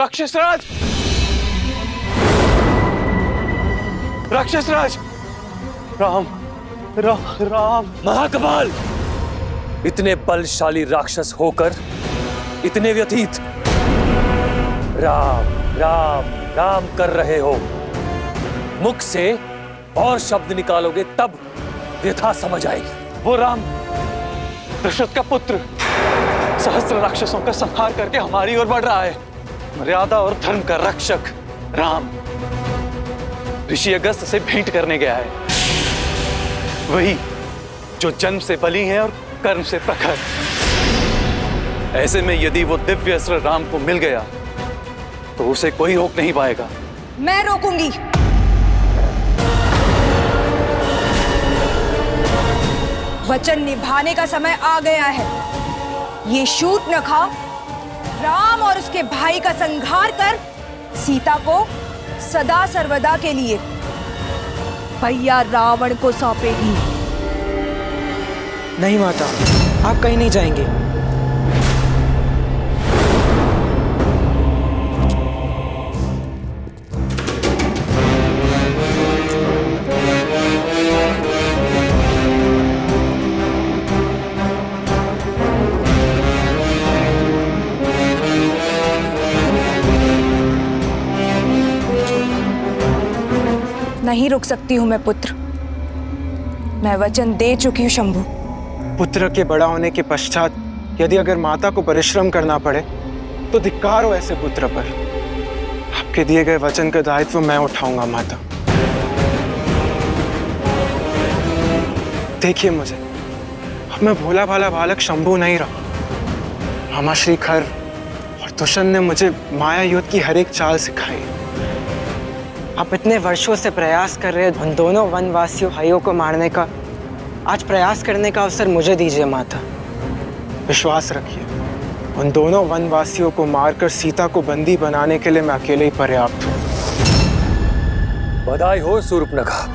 राक्षस राज, राक्षस राज, राम राम राम। महाकपाल, इतने बलशाली राक्षस होकर इतने व्यथित राम राम राम कर रहे हो। मुख से और शब्द निकालोगे तब व्यथा समझ आएगी। वो राम दशरथ का पुत्र सहस्त्र राक्षसों का संहार करके हमारी ओर बढ़ रहा है। मर्यादा और धर्म का रक्षक राम ऋषि अगस्त से भेंट करने गया है, वही जो जन्म से बली है और कर्म से प्रखर। ऐसे में यदि वो दिव्य अस्त्र राम को मिल गया तो उसे कोई रोक नहीं पाएगा। मैं रोकूंगी। वचन निभाने का समय आ गया है। ये शूर्पणखा राम और उसके भाई का संहार कर सीता को सदा सर्वदा के लिए भैया रावण को सौंपेगी। नहीं माता, आप कहीं नहीं जाएंगे। नहीं रुक सकती हूं मैं पुत्र। मैं वचन दे चुकी हूं शंभु। पुत्र के बड़ा होने के पश्चात यदि अगर माता को परिश्रम करना पड़े तो धिक्कार हो ऐसे पुत्र पर। आपके दिए गए वचन का दायित्व मैं उठाऊंगा माता। देखिए मुझे, अब मैं भोला भाला बालक शंभु नहीं रहा। मामा श्री खर और दुष्यंत ने मुझे माया युद्ध की हर एक चाल सिखाई। आप इतने वर्षों से प्रयास कर रहे उन दोनों वनवासियों भाइयों को मारने का आज प्रयास करने का अवसर मुझे दीजिए माता। विश्वास रखिए, उन दोनों वनवासियों को मारकर सीता को बंदी बनाने के लिए मैं अकेले ही पर्याप्त हूँ। बधाई हो शूर्पणखा।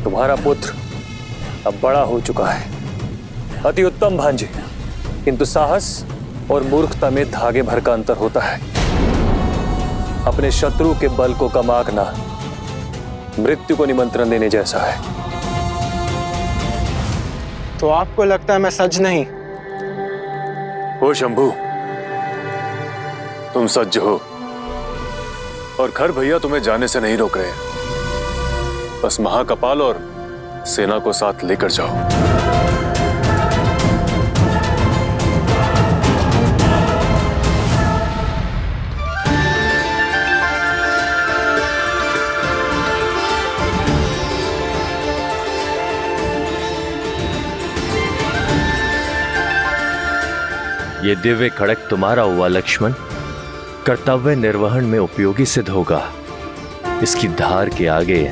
तुम्हारा पुत्र अब बड़ा हो चुका है। अति उत्तम भांजे, किंतु साहस और मूर्खता में धागे भर का अंतर होता है। अपने शत्रु के बल को कम आंकना मृत्यु को निमंत्रण देने जैसा है। तो आपको लगता है मैं सज नहीं? हो शंभु, तुम सज्ज हो और खर भैया तुम्हें जाने से नहीं रोक रहे। बस महाकपाल और सेना को साथ लेकर जाओ। ये दिव्य खड़क तुम्हारा हुआ लक्ष्मण, कर्तव्य निर्वहन में उपयोगी सिद्ध होगा। इसकी धार के आगे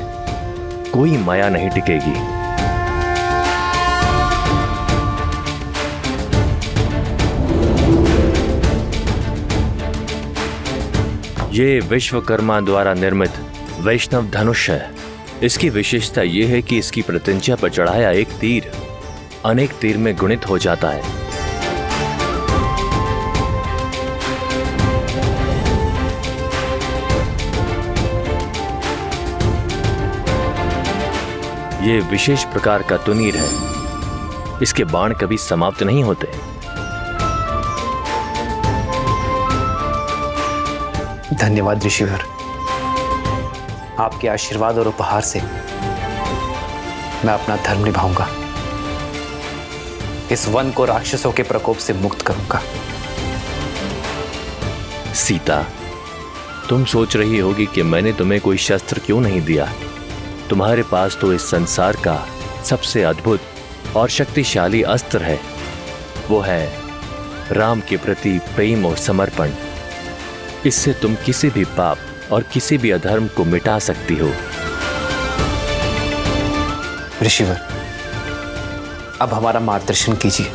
कोई माया नहीं टिकेगी। ये विश्वकर्मा द्वारा निर्मित वैष्णव धनुष है। इसकी विशेषता यह है कि इसकी प्रत्यंचा पर चढ़ाया एक तीर अनेक तीर में गुणित हो जाता है। ये विशेष प्रकार का तुनीर है। इसके बाण कभी समाप्त नहीं होते। धन्यवाद ऋषिवर। आपके आशीर्वाद और उपहार से मैं अपना धर्म निभाऊंगा। इस वन को राक्षसों के प्रकोप से मुक्त करूंगा। सीता, तुम सोच रही होगी कि मैंने तुम्हें कोई शस्त्र क्यों नहीं दिया। तुम्हारे पास तो इस संसार का सबसे अद्भुत और शक्तिशाली अस्त्र है। वो है राम के प्रति प्रेम और समर्पण। इससे तुम किसी भी पाप और किसी भी अधर्म को मिटा सकती हो। ऋषिवर, अब हमारा मार्गदर्शन कीजिए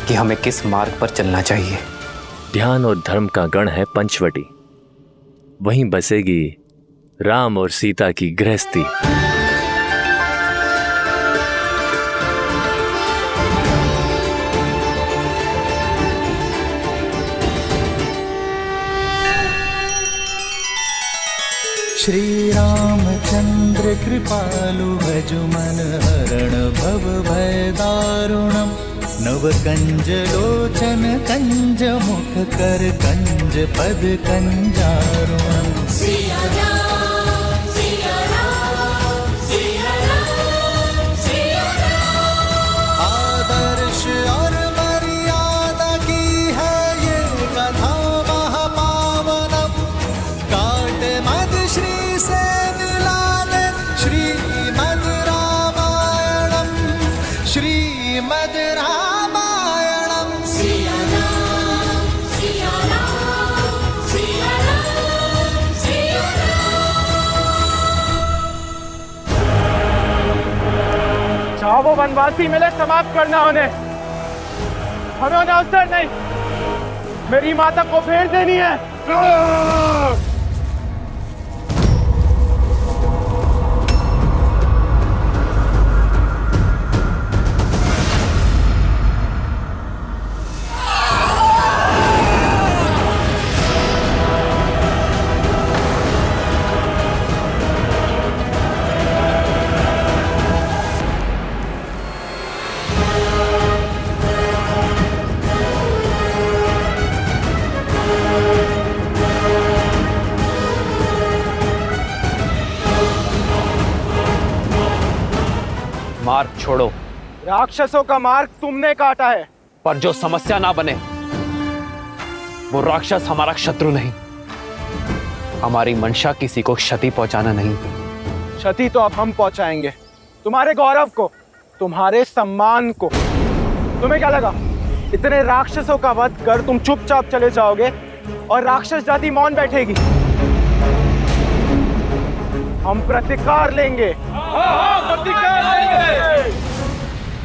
कि हमें किस मार्ग पर चलना चाहिए। ध्यान और धर्म का गण है पंचवटी। वहीं बसेगी राम और सीता की गृहस्थी। श्री रामचंद्र कृपालु भजु मन हरण भव भय दारुणम नव कंज लोचन कंज मुख कर कंज पद कंजारुणम सिया राम सिया राम सिया राम सिया राम। आदर्श और मर्यादा की है ये कथा महापावनम काट मद श्री से मिला दे श्रीमद रामायणम श्रीमद रामायणम सिया राम सिया राम सिया राम सिया राम। चाहो वो वनवासी मिले समाप्त करना उन्हें, हमें उन्हें अवसर नहीं, मेरी माता को भेज देनी है। मार्ग छोड़ो, राक्षसों का मार्ग तुमने काटा है। पर जो समस्या ना बने वो राक्षस हमारा शत्रु नहीं। हमारी मंशा किसी को क्षति पहुंचाना नहीं। क्षति तो अब हम पहुंचाएंगे, तुम्हारे गौरव को, तुम्हारे सम्मान को। तुम्हें क्या लगा इतने राक्षसों का वध कर तुम चुपचाप चले जाओगे और राक्षस जाति मौन बैठेगी? हम प्रतिकार लेंगे।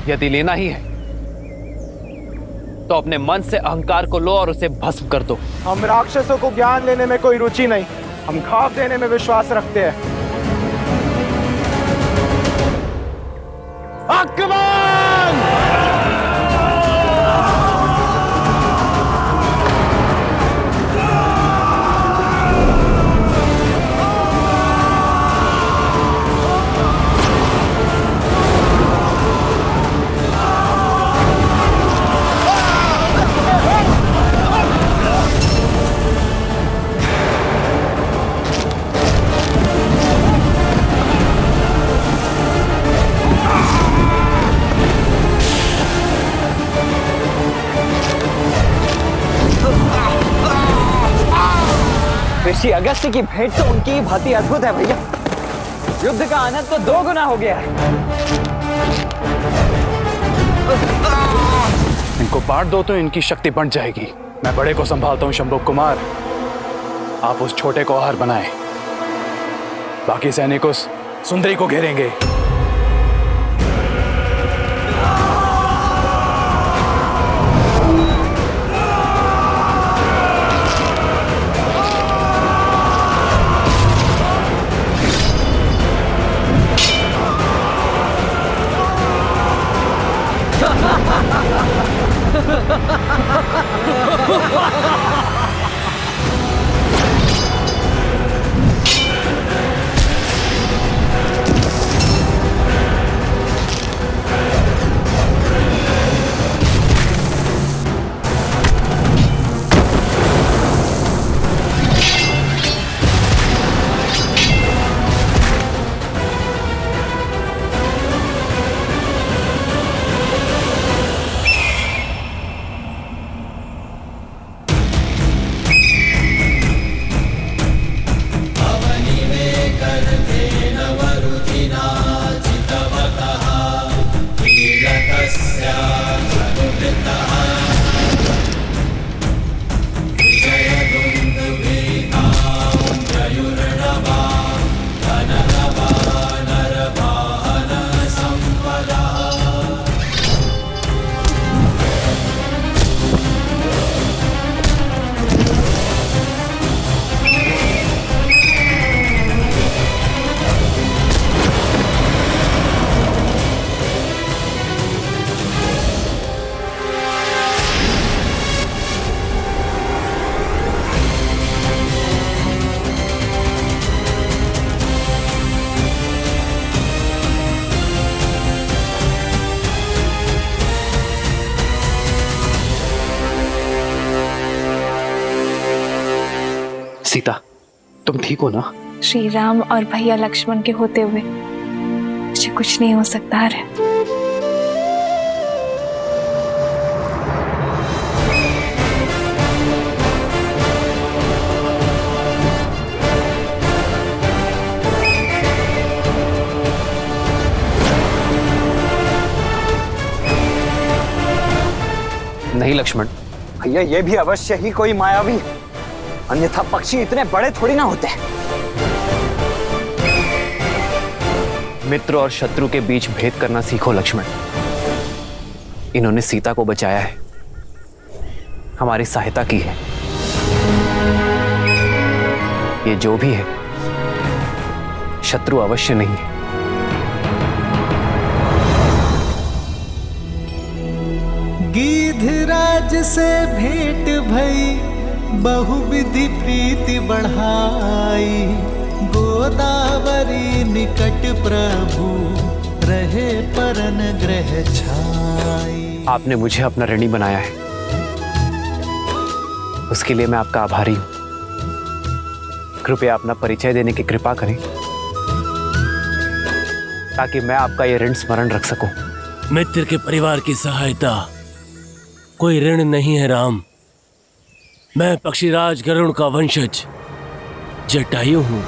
यदि लेना ही है तो अपने मन से अहंकार को लो और उसे भस्म कर दो। हम राक्षसों को ज्ञान लेने में कोई रुचि नहीं, हम घाव देने में विश्वास रखते हैं। आक्रमण! ऋषि अगस्त्य की भेंट तो उनकी भांति अद्भुत है भैया। युद्ध का आनंद तो 2 गुना हो गया है। इनको बांट दो तो इनकी शक्ति बढ़ जाएगी। मैं बड़े को संभालता हूँ शंभु कुमार, आप उस छोटे को आहार बनाएं। बाकी सैनिक उस सुंदरी को घेरेंगे। सीता, तुम ठीक हो ना? श्री राम और भैया लक्ष्मण के होते हुए मुझे कुछ नहीं हो सकता है। नहीं लक्ष्मण, भैया ये भी अवश्य ही कोई मायावी है, अन्यथा पक्षी इतने बड़े थोड़ी ना होते। मित्र और शत्रु के बीच भेद करना सीखो लक्ष्मण। इन्होंने सीता को बचाया है, हमारी सहायता की है। ये जो भी है शत्रु अवश्य नहीं है। गिद्धराज से भेंट भई बहुविधि प्रीति बढ़ाई, गोदावरी निकट प्रभु रहे परन ग्रह छाई। आपने मुझे अपना ऋणी बनाया है, उसके लिए मैं आपका आभारी हूं। कृपया अपना परिचय देने की कृपा करें ताकि मैं आपका यह ऋण स्मरण रख सकूं। मित्र के परिवार की सहायता कोई ऋण नहीं है राम। मैं पक्षीराज गरुड़ का वंशज जटायु हूं।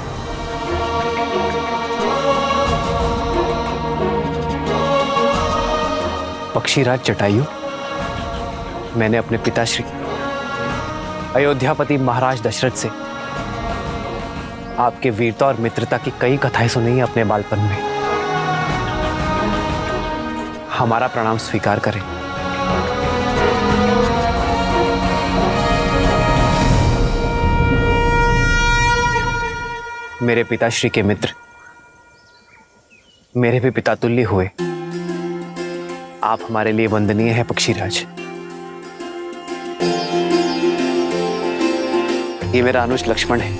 पक्षीराज जटायु, मैंने अपने पिताश्री अयोध्यापति महाराज दशरथ से आपके वीरता और मित्रता की कई कथाएं सुनी हैं अपने बालपन में। हमारा प्रणाम स्वीकार करें। मेरे पिताश्री के मित्र मेरे भी पिता तुल्य हुए। आप हमारे लिए वंदनीय हैं पक्षीराज। ये मेरा अनुज लक्ष्मण है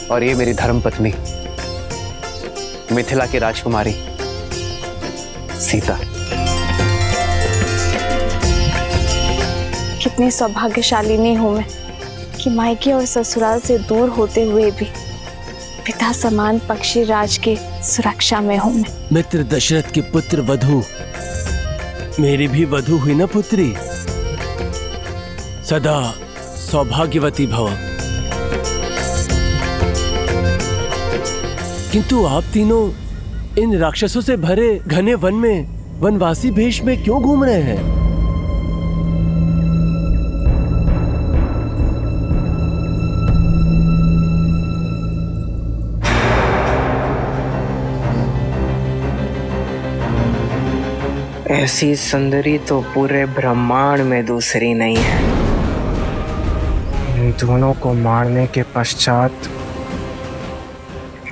और ये मेरी धर्मपत्नी मिथिला की राजकुमारी सीता। कितनी सौभाग्यशालिनी हूँ मैं कि मायके और ससुराल से दूर होते हुए भी पिता समान पक्षीराज के सुरक्षा में हूँ मैं। मित्र दशरथ की पुत्र वधु मेरी भी वधु हुई ना पुत्री। सदा सौभाग्यवती भव। किंतु आप तीनों इन राक्षसों से भरे घने वन में वनवासी भेष में क्यों घूम रहे हैं? ऐसी सुंदरी तो पूरे ब्रह्मांड में दूसरी नहीं है। इन दोनों को मारने के पश्चात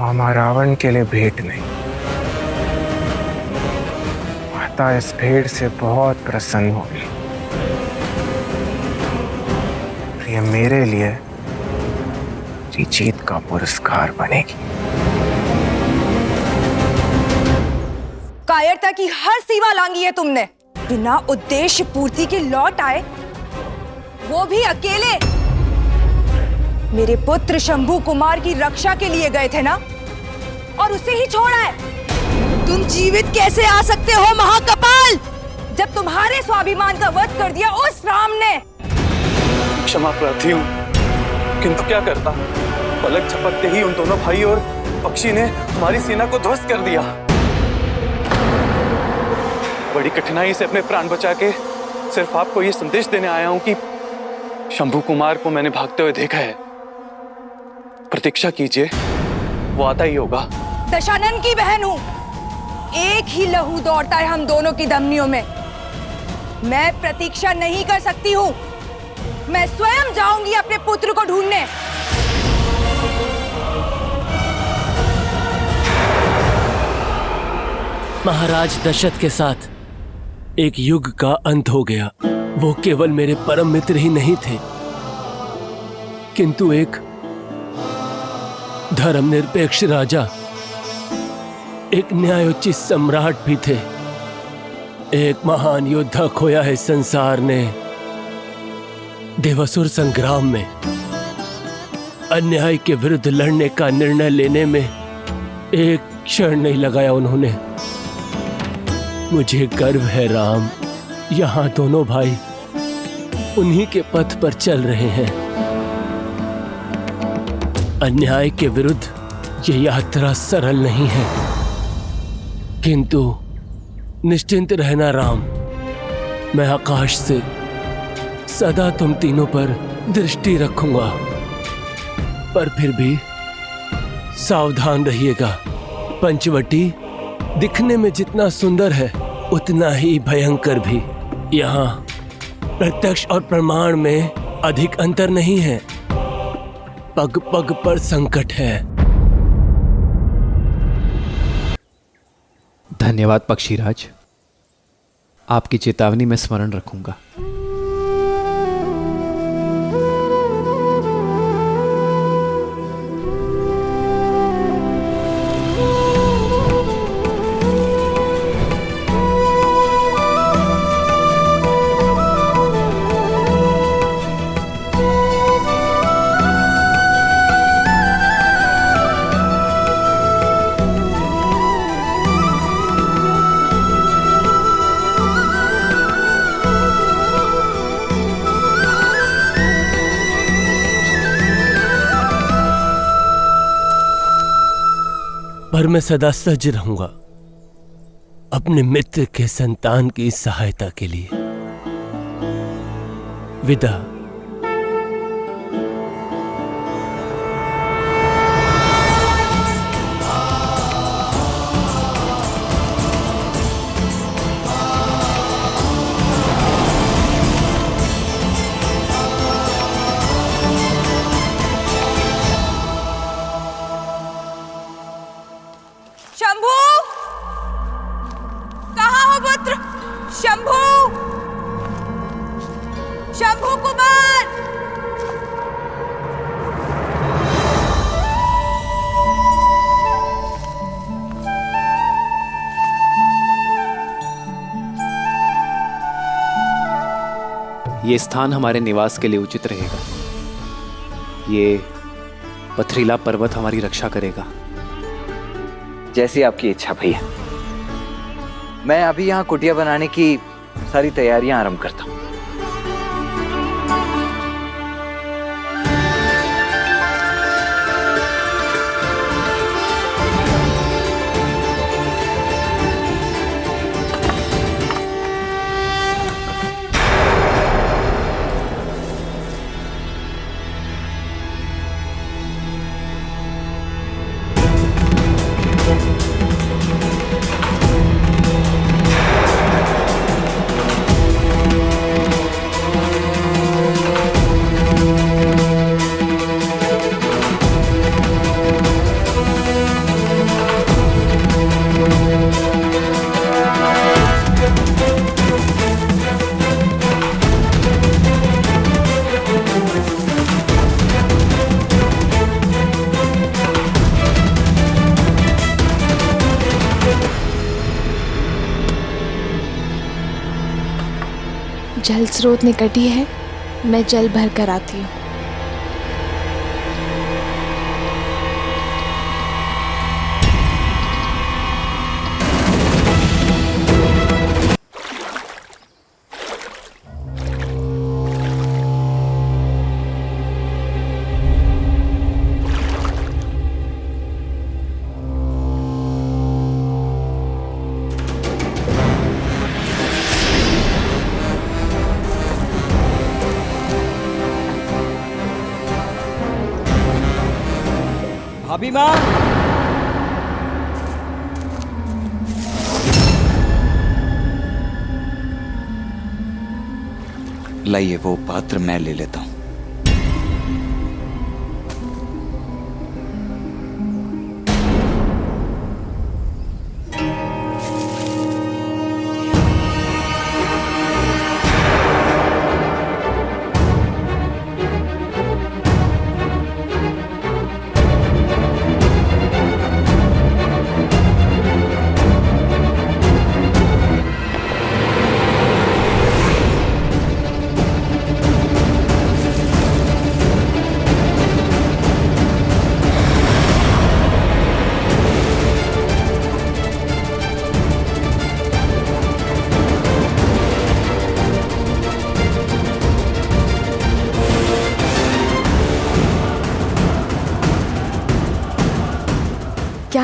मामा रावण के लिए भेंट नहीं। माता इस भेंट से बहुत प्रसन्न होगी। ये मेरे लिए जीत का पुरस्कार बनेगी। कायरता की हर सीमा लांगी है तुमने। बिना उद्देश्य पूर्ति के लौट आए, वो भी अकेले। मेरे पुत्र शंभू कुमार की रक्षा के लिए गए थे ना, और उसे ही छोड़ा है। तुम जीवित कैसे आ सकते हो महाकपाल, जब तुम्हारे स्वाभिमान का वध कर दिया उस राम ने। क्षमा प्रार्थी हूँ, किंतु क्या करता। पलक झपकते ही उन दोनों भाई और पक्षी ने हमारी सेना को ध्वस्त कर दिया। बड़ी कठिनाई से अपने प्राण बचा के सिर्फ आपको ये संदेश देने आया हूं कि शंभू कुमार को मैंने भागते हुए देखा है। प्रतीक्षा कीजिए, वो आता ही होगा। दशानन की बहन हूं, एक ही लहू दौड़ता है हम दोनों की धमनियों में। मैं प्रतीक्षा नहीं कर सकती हूं। मैं स्वयं जाऊंगी अपने पुत्र को ढूंढने। महाराज दशरथ के साथ एक युग का अंत हो गया। वो केवल मेरे परम मित्र ही नहीं थे, किंतु एक धर्मनिरपेक्ष राजा, एक न्यायोचित सम्राट भी थे। एक महान योद्धा खोया है संसार ने, देवासुर संग्राम में अन्याय के विरुद्ध लड़ने का निर्णय लेने में एक क्षण नहीं लगाया उन्होंने। मुझे गर्व है राम, यहाँ दोनों भाई उन्हीं के पथ पर चल रहे हैं। अन्याय के विरुद्ध ये यात्रा सरल नहीं है, किंतु निश्चिंत रहना राम, मैं आकाश से सदा तुम तीनों पर दृष्टि रखूंगा, पर फिर भी सावधान रहिएगा। पंचवटी दिखने में जितना सुंदर है उतना ही भयंकर भी। यहाँ प्रत्यक्ष और प्रमाण में अधिक अंतर नहीं है, पग पग पर संकट है। धन्यवाद पक्षीराज, आपकी चेतावनी मैं स्मरण रखूंगा। पर मैं सदा सज्ज रहूंगा अपने मित्र के संतान की सहायता के लिए। विदा। शंभू, कहाँ हो पुत्र? शंभू, शंभू कुमार। ये स्थान हमारे निवास के लिए उचित रहेगा। ये पथरीला पर्वत हमारी रक्षा करेगा। जैसी आपकी इच्छा भैया। मैं अभी यहाँ कुटिया बनाने की सारी तैयारियां आरंभ करता हूँ। जल स्रोत निकटी है, मैं जल भर कर आती हूँ। भाभी माँ, लाइए वो पात्र मैं ले लेता हूँ।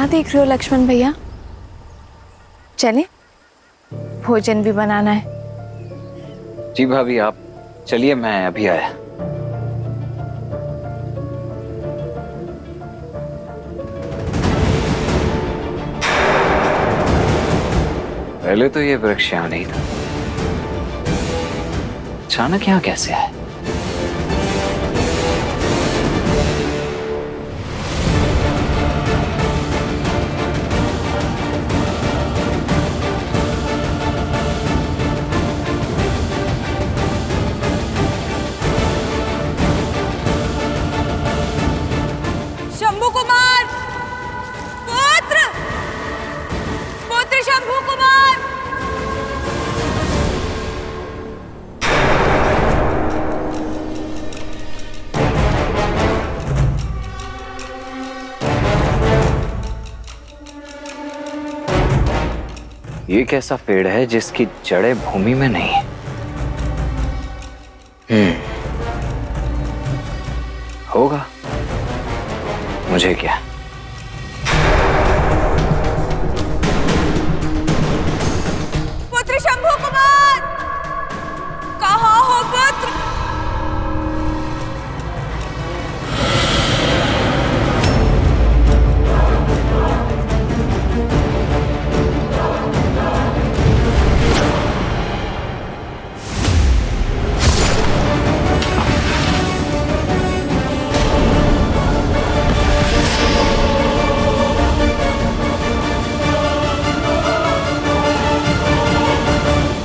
क्या देख रहे हो लक्ष्मण भैया? चले, भोजन भी बनाना है। जी भाभी, आप चलिए, मैं अभी आया। पहले तो ये वृक्ष यहाँ नहीं था, अचानक यहाँ कैसे आया? शंभू कुमार, पुत्र पुत्र शंभू कुमार। ये कैसा पेड़ है जिसकी जड़ें भूमि में नहीं है? होगा, मुझे क्या। पुत्र शंभू कुमार, कहाँ हो पुत्र?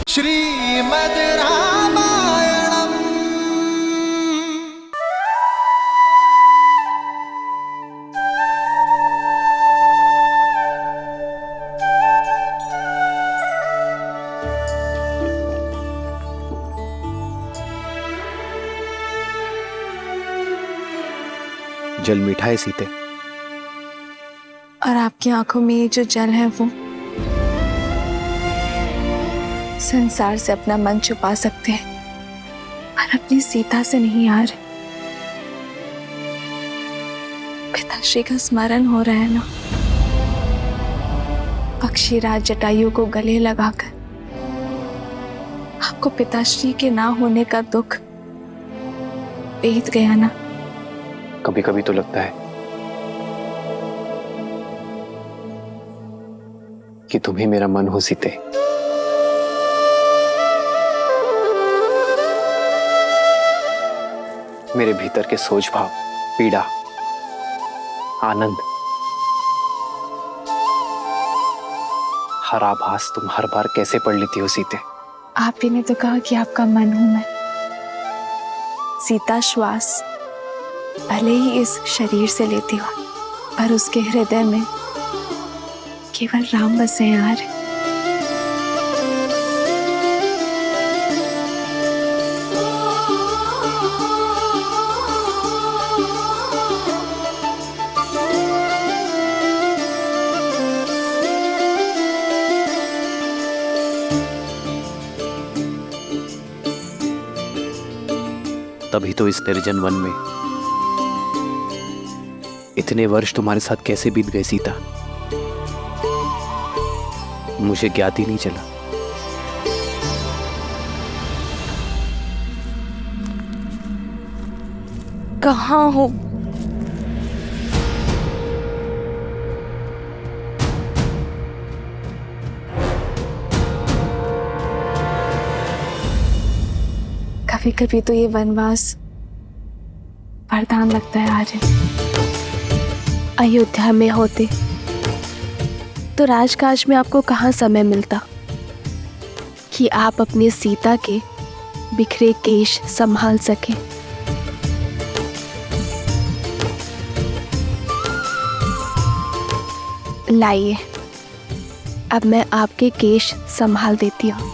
श्रीमद् रामायणम्। जल मीठा है सीते, और आपकी आंखों में ये जो जल है वो संसार से अपना मन छुपा सकते हैं, पर अपनी सीता से नहीं यार। पिताश्री का स्मरण हो रहा है ना, पक्षीराज जटायु को गले लगाकर आपको पिताश्री के ना होने का दुख बीत गया ना। कभी कभी तो लगता है कि तुम ही मेरा मन हो सीते। मेरे भीतर के सोच भाव, पीड़ा, आनंद, हर आभास तुम हर बार कैसे पढ़ लेती हो सीते? आप ही ने तो कहा कि आपका मन हूं मैं। सीता श्वास भले ही इस शरीर से लेती हो, पर उसके हृदय में केवल राम बसे हैं यार। तभी तो इस निर्जन वन में इतने वर्ष तुम्हारे साथ कैसे बीत गए सीता, मुझे ज्ञात ही नहीं चला। कहाँ हो? कभी कभी तो ये वनवास वरदान लगता है आर्य। अयोध्या में होते तो राजकाज में आपको कहाँ समय मिलता कि आप अपनी सीता के बिखरे केश संभाल सकें। लाइए, अब मैं आपके केश संभाल देती हूँ।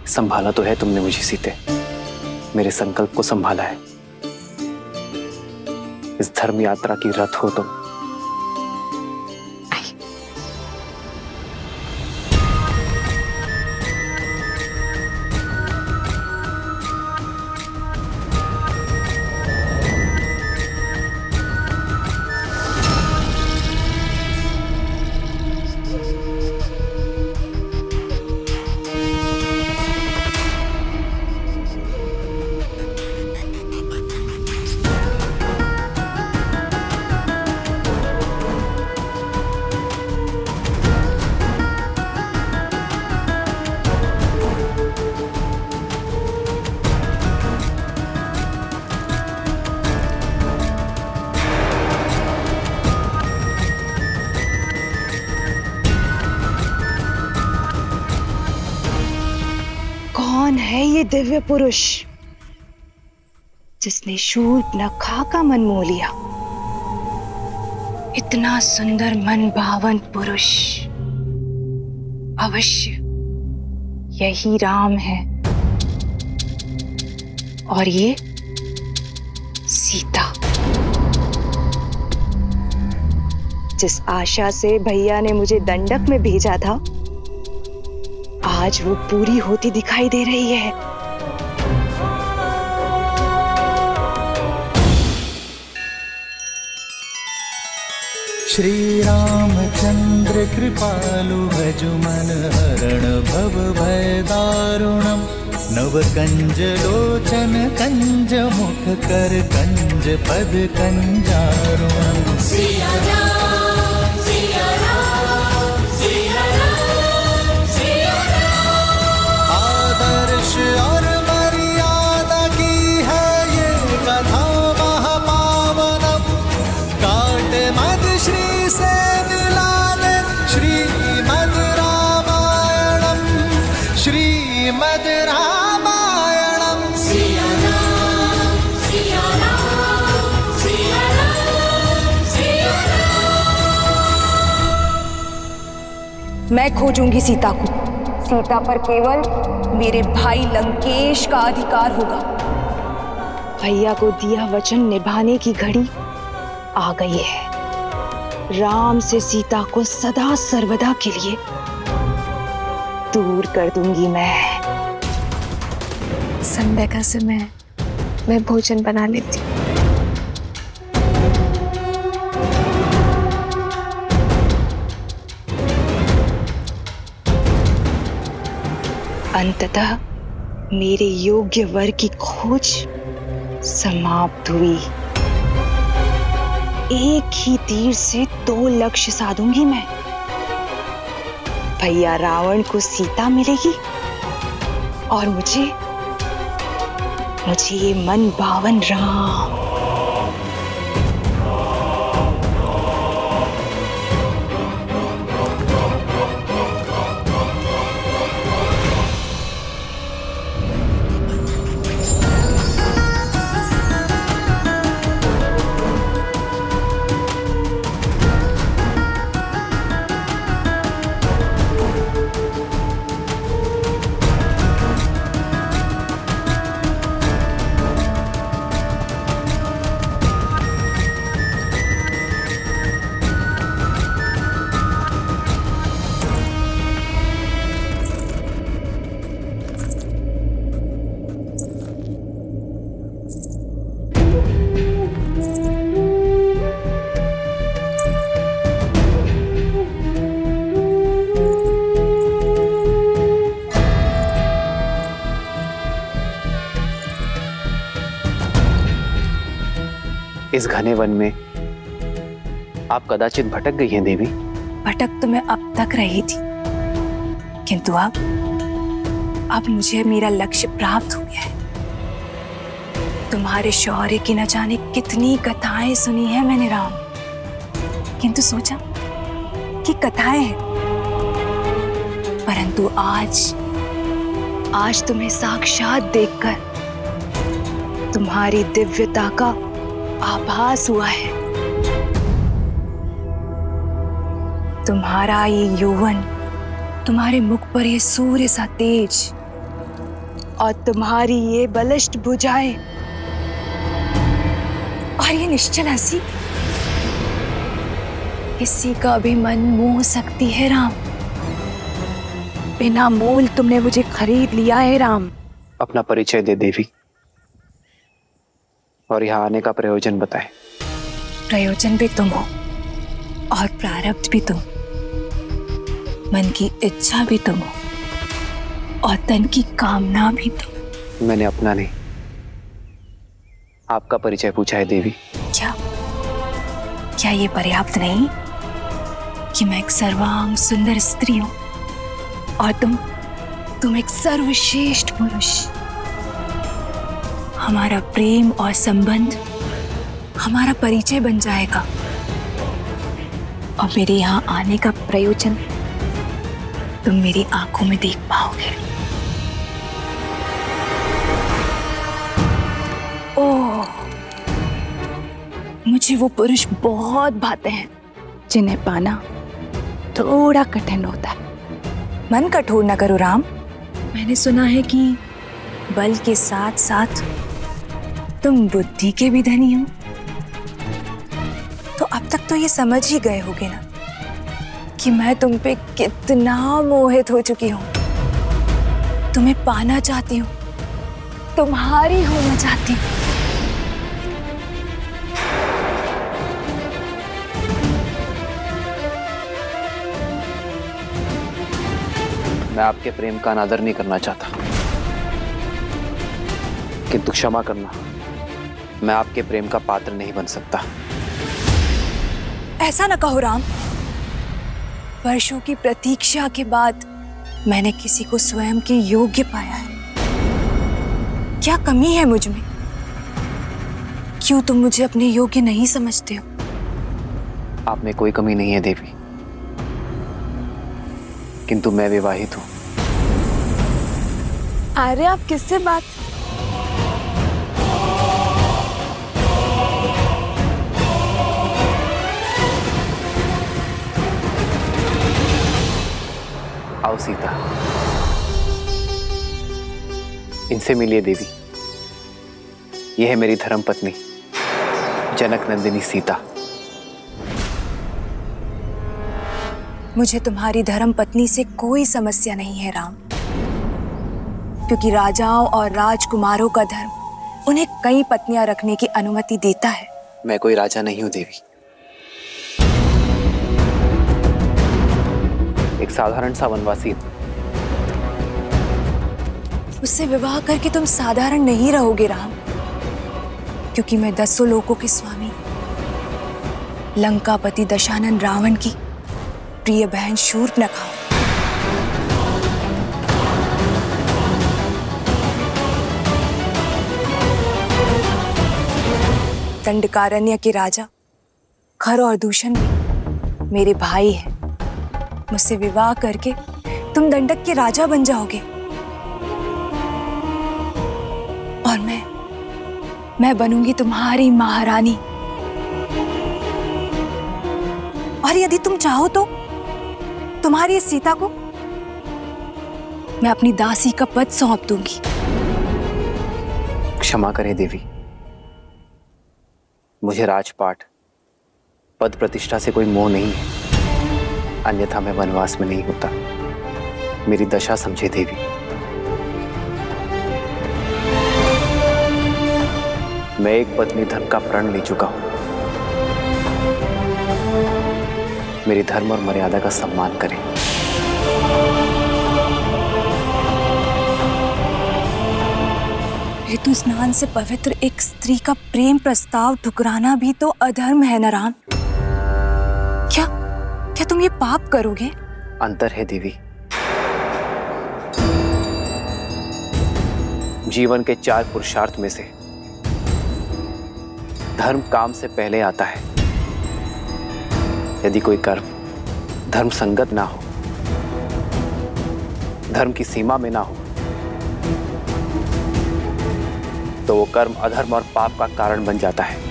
संभाला तो है तुमने मुझे सीते, मेरे संकल्प को संभाला है। इस धर्म यात्रा की रथ हो तुम। ये दिव्य पुरुष जिसने शूर्पणखा का मन मोह लिया, इतना सुंदर मन भावन पुरुष अवश्य यही राम है और ये सीता। जिस आशा से भैया ने मुझे दंडक में भेजा था, आज वो पूरी होती दिखाई दे रही है। श्री रामचंद्र कृपालु भजु मन हरण भव भय दारुणम नव कंज लोचन कंज मुख कर कंज पद कंजारुणम। सिया राम सिया राम सिया राम सिया राम। आदर्श और मर्यादा की है ये कथा महापावनम। काट मद श्री से मिलाने श्रीमद् रामायणम श्रीमद् रामायणम। सिया राम सिया राम सिया राम सिया राम। मैं खोजूंगी सीता को। सीता पर केवल मेरे भाई लंकेश का अधिकार होगा। भैया को दिया वचन निभाने की घड़ी आ गई है। राम से सीता को सदा सर्वदा के लिए दूर कर दूंगी मैं। संध्या का समय मैं भोजन बना लेती हूँ। अंततः मेरे योग्य वर की खोज समाप्त हुई। एक ही तीर से 2 लक्ष्य साधूंगी मैं। भैया रावण को सीता मिलेगी और मुझे ये मन भावन राम। इस घने वन में आप कदाचित भटक गई हैं देवी। भटक तो मैं अब तक रही थी, किंतु अब मुझे मेरा लक्ष्य प्राप्त हो गया है। तुम्हारे शौर्य की न जाने कितनी कथाएं सुनी है मैंने राम, किंतु सोचा कि कथाएं हैं, परंतु आज तुम्हें साक्षात देखकर तुम्हारी दिव्यता का आभास हुआ है। तुम्हारा ये यौवन, तुम्हारे मुख पर ये सूर्य सा तेज और तुम्हारी ये बलिष्ठ भुजाएं और ये निश्चल हंसी किसी का भी मन मोह सकती है राम। बिना मोल तुमने मुझे खरीद लिया है राम। अपना परिचय दे देवी और यहाँ आने का प्रयोजन बताएं। प्रयोजन भी तुम हो और प्रारब्ध भी तुम, मन की इच्छा भी तुम हो और तन की कामना भी तुम। मैंने अपना नहीं, आपका परिचय पूछा है देवी। क्या ये पर्याप्त नहीं कि मैं एक सर्वांग सुंदर स्त्री हूं और तुम एक सर्वश्रेष्ठ पुरुष? हमारा प्रेम और संबंध हमारा परिचय बन जाएगा और मेरे यहाँ आने का प्रयोजन तुम मेरी आंखों में देख पाओगे। मुझे वो पुरुष बहुत भाते हैं जिन्हें पाना थोड़ा कठिन होता है। मन कठोर न करो राम। मैंने सुना है कि बल के साथ साथ तुम बुद्धि के भी धनी हो। तो अब तक तो ये समझ ही गए होगे ना कि मैं तुम पे कितना मोहित हो चुकी हूँ। तुम्हें पाना चाहती हूँ, तुम्हारी होना चाहती हूँ। मैं आपके प्रेम का अनादर नहीं करना चाहता, किंतु क्षमा करना, मैं आपके प्रेम का पात्र नहीं बन सकता। ऐसा न कहो राम। वर्षों की प्रतीक्षा के बाद मैंने किसी को स्वयं के योग्य पाया है। क्या कमी है मुझ में? क्यों तुम मुझे अपने योग्य नहीं समझते हो? आप में कोई कमी नहीं है देवी, किंतु मैं विवाहित हूं। अरे आप किससे बात? आओ सीता, इनसे मिलिए देवी। यह है मेरी धर्म पत्नी जनक नंदिनी सीता। मुझे तुम्हारी धर्म पत्नी से कोई समस्या नहीं है राम, क्योंकि राजाओं और राजकुमारों का धर्म उन्हें कई पत्नियां रखने की अनुमति देता है। मैं कोई राजा नहीं हूं देवी, एक साधारण सा वनवासी हूं। उससे विवाह करके तुम साधारण नहीं रहोगे राम, क्योंकि मैं 10 लोकों के स्वामी लंकापति दशानन रावण की प्रिय बहन शूर्पणखा हूं। दंडकारण्य के राजा खर और दूषण भी मेरे भाई हैं। मुझसे विवाह करके तुम दंडक के राजा बन जाओगे और मैं बनूंगी तुम्हारी महारानी। और यदि तुम चाहो तो तुम्हारी इस सीता को मैं अपनी दासी का पद सौंप दूंगी। क्षमा करें देवी, मुझे राजपाट पद प्रतिष्ठा से कोई मोह नहीं है, अन्यथा मैं वनवास में नहीं होता। मेरी दशा समझे देवी। मैं एक पत्नी धर्म का प्रण ले चुका हूं। मेरी धर्म और मर्यादा का सम्मान करें। ऋतु स्नान से पवित्र एक स्त्री का प्रेम प्रस्ताव ठुकराना भी तो अधर्म है न राम। क्या तुम ये पाप करोगे? अंतर है देवी। जीवन के 4 पुरुषार्थ में से धर्म काम से पहले आता है। यदि कोई कर्म धर्म संगत ना हो, धर्म की सीमा में ना हो, तो वो कर्म अधर्म और पाप का कारण बन जाता है।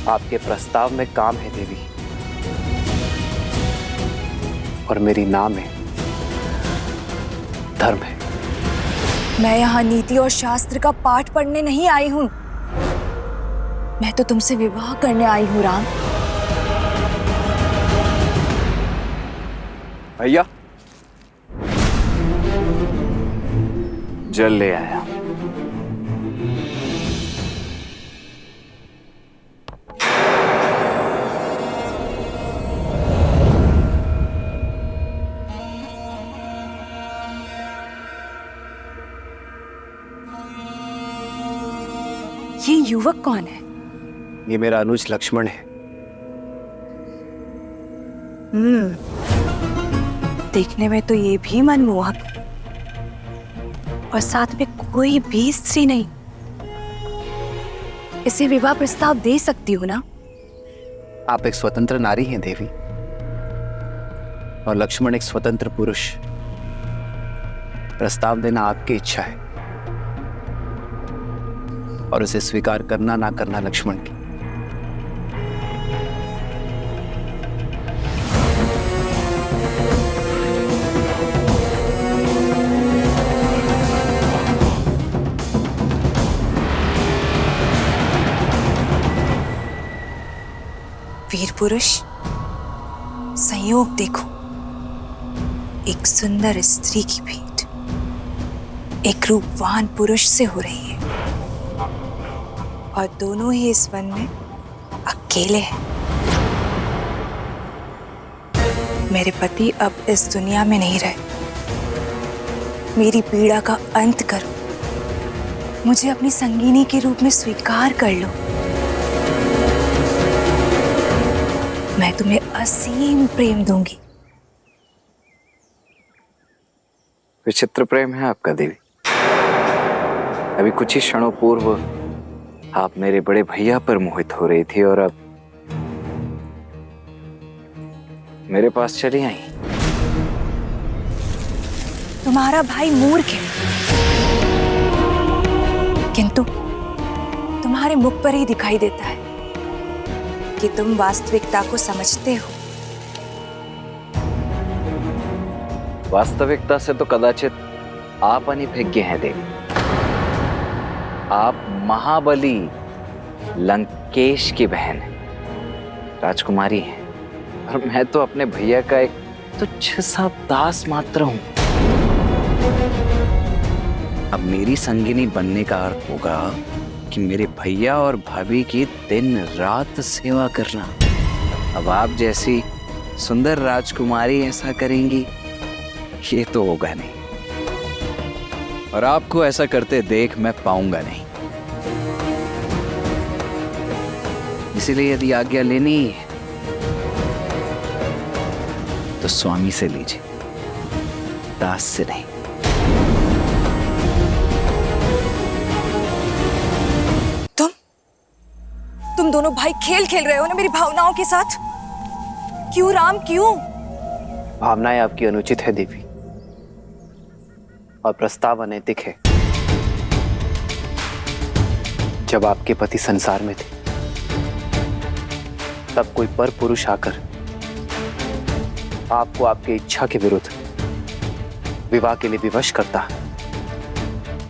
आपके प्रस्ताव में काम है देवी, और मेरी नाम है धर्म है। मैं यहाँ नीति और शास्त्र का पाठ पढ़ने नहीं आई हूं, मैं तो तुमसे विवाह करने आई हूं राम। भैया जल ले आया। ये युवक कौन है? ये मेरा अनुज लक्ष्मण है। देखने में तो ये भी मनमोहक और साथ में कोई भी स्त्री नहीं। इसे विवाह प्रस्ताव दे सकती हो ना? आप एक स्वतंत्र नारी हैं देवी, और लक्ष्मण एक स्वतंत्र पुरुष। प्रस्ताव देना आपकी इच्छा है। और उसे स्वीकार करना ना करना लक्ष्मण की। वीर पुरुष, संयोग देखो, एक सुंदर स्त्री की भेंट एक रूपवान पुरुष से हो रही है और दोनों ही इस वन में अकेले हैं। मेरे पति अब इस दुनिया में नहीं रहे। मेरी पीड़ा का अंत करो, मुझे अपनी संगिनी के रूप में स्वीकार कर लो। मैं तुम्हें असीम प्रेम दूंगी। विचित्र प्रेम है आपका देवी। अभी कुछ ही क्षणों पूर्व आप मेरे बड़े भैया पर मोहित हो रही थी और अब मेरे पास चली आई। तुम्हारा भाई मूर्ख है, किंतु तुम्हारे मुख पर ही दिखाई देता है कि तुम वास्तविकता को समझते हो। वास्तविकता से तो कदाचित आप अनभिज्ञ हैं देवी। आप महाबली लंकेश की बहन हैं, राजकुमारी हैं, और मैं तो अपने भैया का एक तुच्छ सा दास मात्र हूं। अब मेरी संगिनी बनने का अर्थ होगा कि मेरे भैया और भाभी की दिन रात सेवा करना। अब आप जैसी सुंदर राजकुमारी ऐसा करेंगी, ये तो होगा नहीं, और आपको ऐसा करते देख मैं पाऊंगा नहीं। इसीलिए यदि आज्ञा लेनी है तो स्वामी से लीजिए, दास से नहीं। तुम दोनों भाई खेल खेल रहे हो ना मेरी भावनाओं के साथ। क्यों राम, क्यों? भावनाएं आपकी अनुचित है देवी, और प्रस्ताव अनैतिक है। जब आपके पति संसार में थे तब कोई पर पुरुष आकर आपको आपके इच्छा के विरुद्ध विवाह के लिए विवश करता,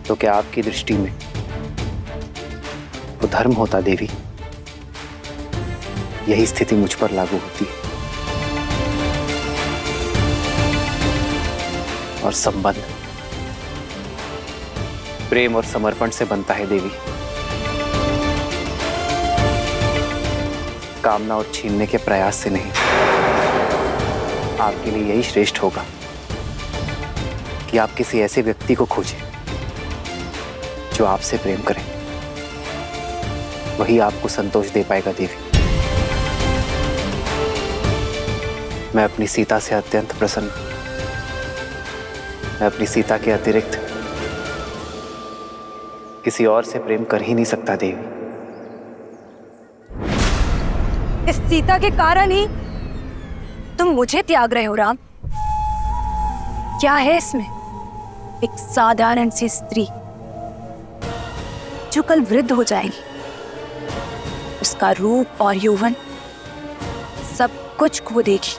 तो क्या आपकी दृष्टि में वो धर्म होता देवी? यही स्थिति मुझ पर लागू होती है। और संबंध प्रेम और समर्पण से बनता है देवी, कामना और छीनने के प्रयास से नहीं। आपके लिए यही श्रेष्ठ होगा कि आप किसी ऐसे व्यक्ति को खोजें जो आपसे प्रेम करे। वही आपको संतोष दे पाएगा देवी। मैं अपनी सीता से अत्यंत प्रसन्न। मैं अपनी सीता के अतिरिक्त किसी और से प्रेम कर ही नहीं सकता देवी। इस सीता के कारण ही तुम मुझे त्याग रहे हो राम। क्या है इसमें? एक साधारण सी स्त्री जो कल वृद्ध हो जाएगी। उसका रूप और यौवन सब कुछ खो देगी,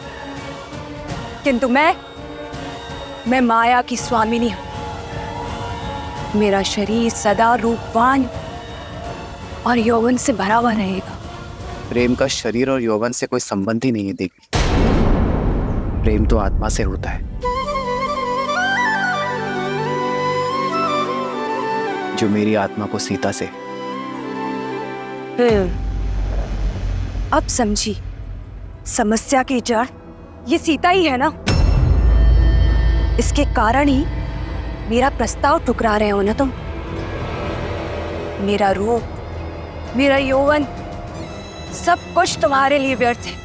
किंतु मैं माया की स्वामिनी हूं। मेरा शरीर सदा रूपवान और यौवन से भरा हुआ रहेगा। प्रेम का शरीर और यौवन से कोई संबंध ही नहीं है देवी। प्रेम तो आत्मा से होता है, जो मेरी आत्मा को सीता से। अब समझी, समस्या की जड़ ये सीता ही है ना। इसके कारण ही मेरा प्रस्ताव ठुकरा रहे हो ना तुम। मेरा रूप, मेरा यौवन सब कुछ तुम्हारे लिए व्यर्थ है।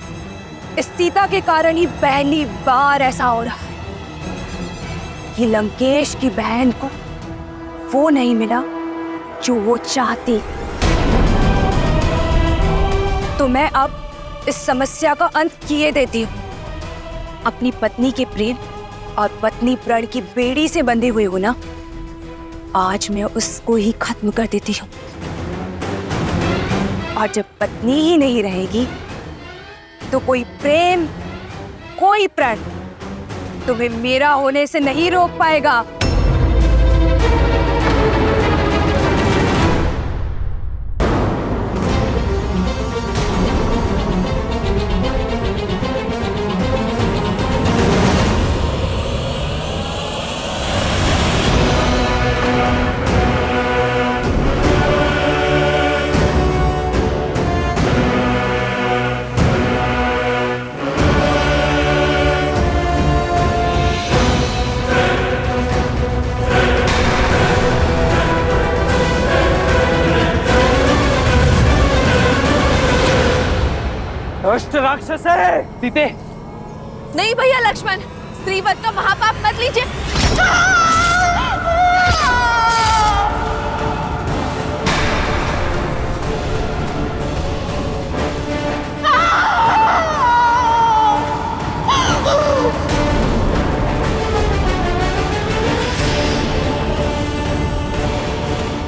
इस सीता के कारण ही पहली बार ऐसा हो रहा है कि लंकेश की बहन को वो नहीं मिला जो वो चाहती। तो मैं अब इस समस्या का अंत किए देती हूँ। अपनी पत्नी के प्रेम और पत्नी प्रण की बेड़ी से बंधे हुए हो ना, आज मैं उसको ही खत्म कर देती हूँ। और जब पत्नी ही नहीं रहेगी तो कोई प्रेम, कोई प्रण तुम्हें मेरा होने से नहीं रोक पाएगा। दुष्ट राक्षस है सीते, नहीं भैया लक्ष्मण, स्त्रीवध का महापाप मत लीजिए।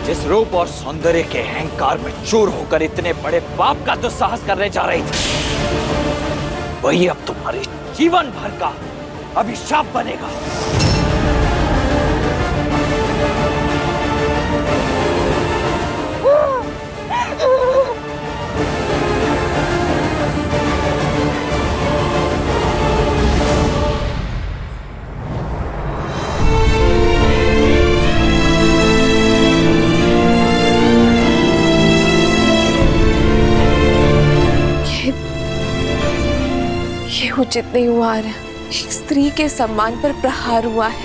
जिस रूप और सौंदर्य के अहंकार में चूर होकर इतने बड़े पाप का दुस्साहस करने जा रही थी, वही अब तुम्हारे जीवन भर का अभिशाप बनेगा। ये उचित नहीं हुआ है। एक स्त्री के सम्मान पर प्रहार हुआ है,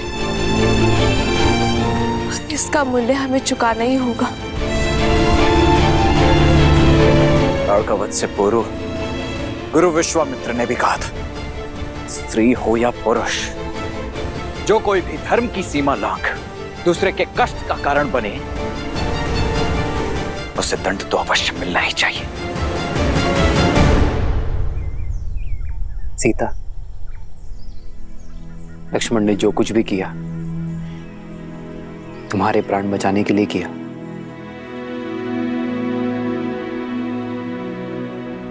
इसका मूल्य हमें चुकाना ही होगा। ताड़कावध से पूर्व गुरु विश्वामित्र ने भी कहा था, स्त्री हो या पुरुष, जो कोई भी धर्म की सीमा लांघ दूसरे के कष्ट का कारण बने, उसे दंड तो अवश्य मिलना ही चाहिए। सीता, लक्ष्मण ने जो कुछ भी किया तुम्हारे प्राण बचाने के लिए किया।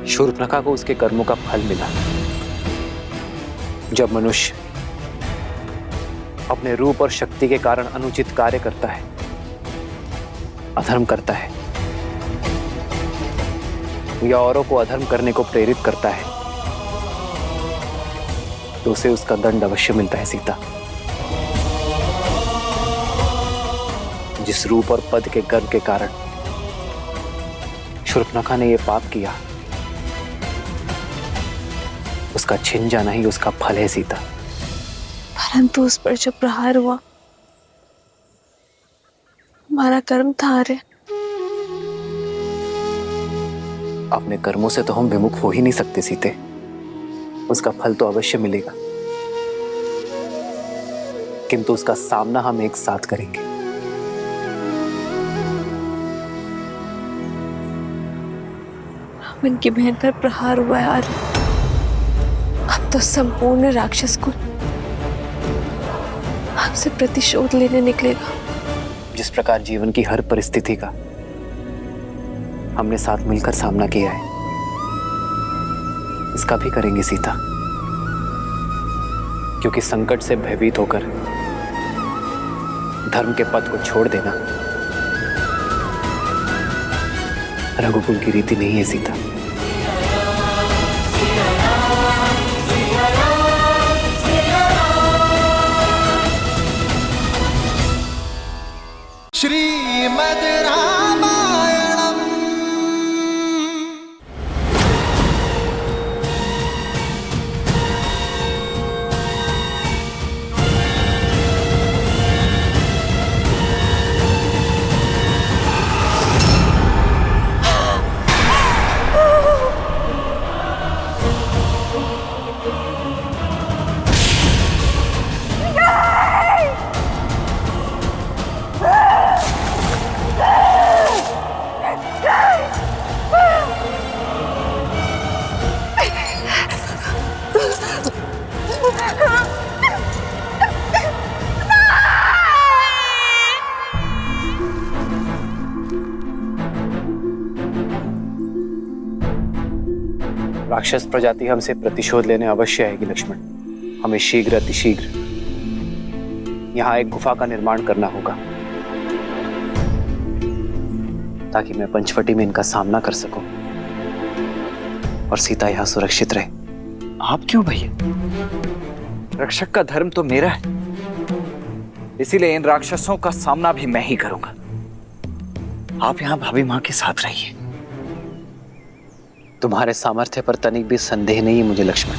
शूर्पणखा को उसके कर्मों का फल मिला। जब मनुष्य अपने रूप और शक्ति के कारण अनुचित कार्य करता है, अधर्म करता है या औरों को अधर्म करने को प्रेरित करता है, तो उसे उसका दंड अवश्य मिलता है। सीता, जिस रूप और पद के गर्व के कारण शूर्पणखा ने यह पाप किया, उसका छिन जाना ही उसका फल है। सीता, परंतु उस पर जो प्रहार हुआ हमारा कर्म था। रे अपने कर्मों से तो हम विमुख हो ही नहीं सकते सीते, उसका फल तो अवश्य मिलेगा, किंतु उसका सामना हम एक साथ करेंगे। उनकी बहन पर प्रहार हुआ यार, अब तो संपूर्ण राक्षस कुल हमसे प्रतिशोध लेने निकलेगा। जिस प्रकार जीवन की हर परिस्थिति का हमने साथ मिलकर सामना किया है, इसका भी करेंगे सीता, क्योंकि संकट से भयभीत होकर धर्म के पथ को छोड़ देना रघुकुल की रीति नहीं है। सीता, श्रीमद् रामायणम्। राक्षस प्रजाति हमसे प्रतिशोध लेने अवश्य आएगी लक्ष्मण। हमें शीघ्र अतिशीघ्र यहाँ एक गुफा का निर्माण करना होगा ताकि मैं पंचवटी में इनका सामना कर सकूं और सीता यहाँ सुरक्षित रहे। आप क्यों भैया? रक्षक का धर्म तो मेरा है, इसीलिए इन राक्षसों का सामना भी मैं ही करूंगा। आप यहाँ भाभी माँ के साथ रहिए। तुम्हारे सामर्थ्य पर तनिक भी संदेह नहीं है मुझे लक्ष्मण।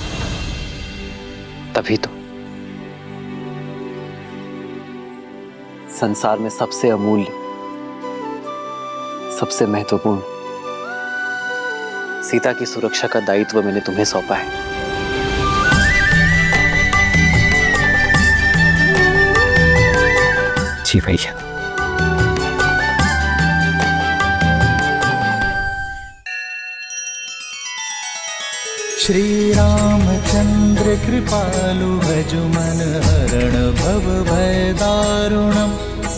तभी तो संसार में सबसे अमूल्य, सबसे महत्वपूर्ण सीता की सुरक्षा का दायित्व मैंने तुम्हें सौंपा है। जी भैया। श्री रामचंद्र कृपालु भजु मन हरण भव भय दारुणम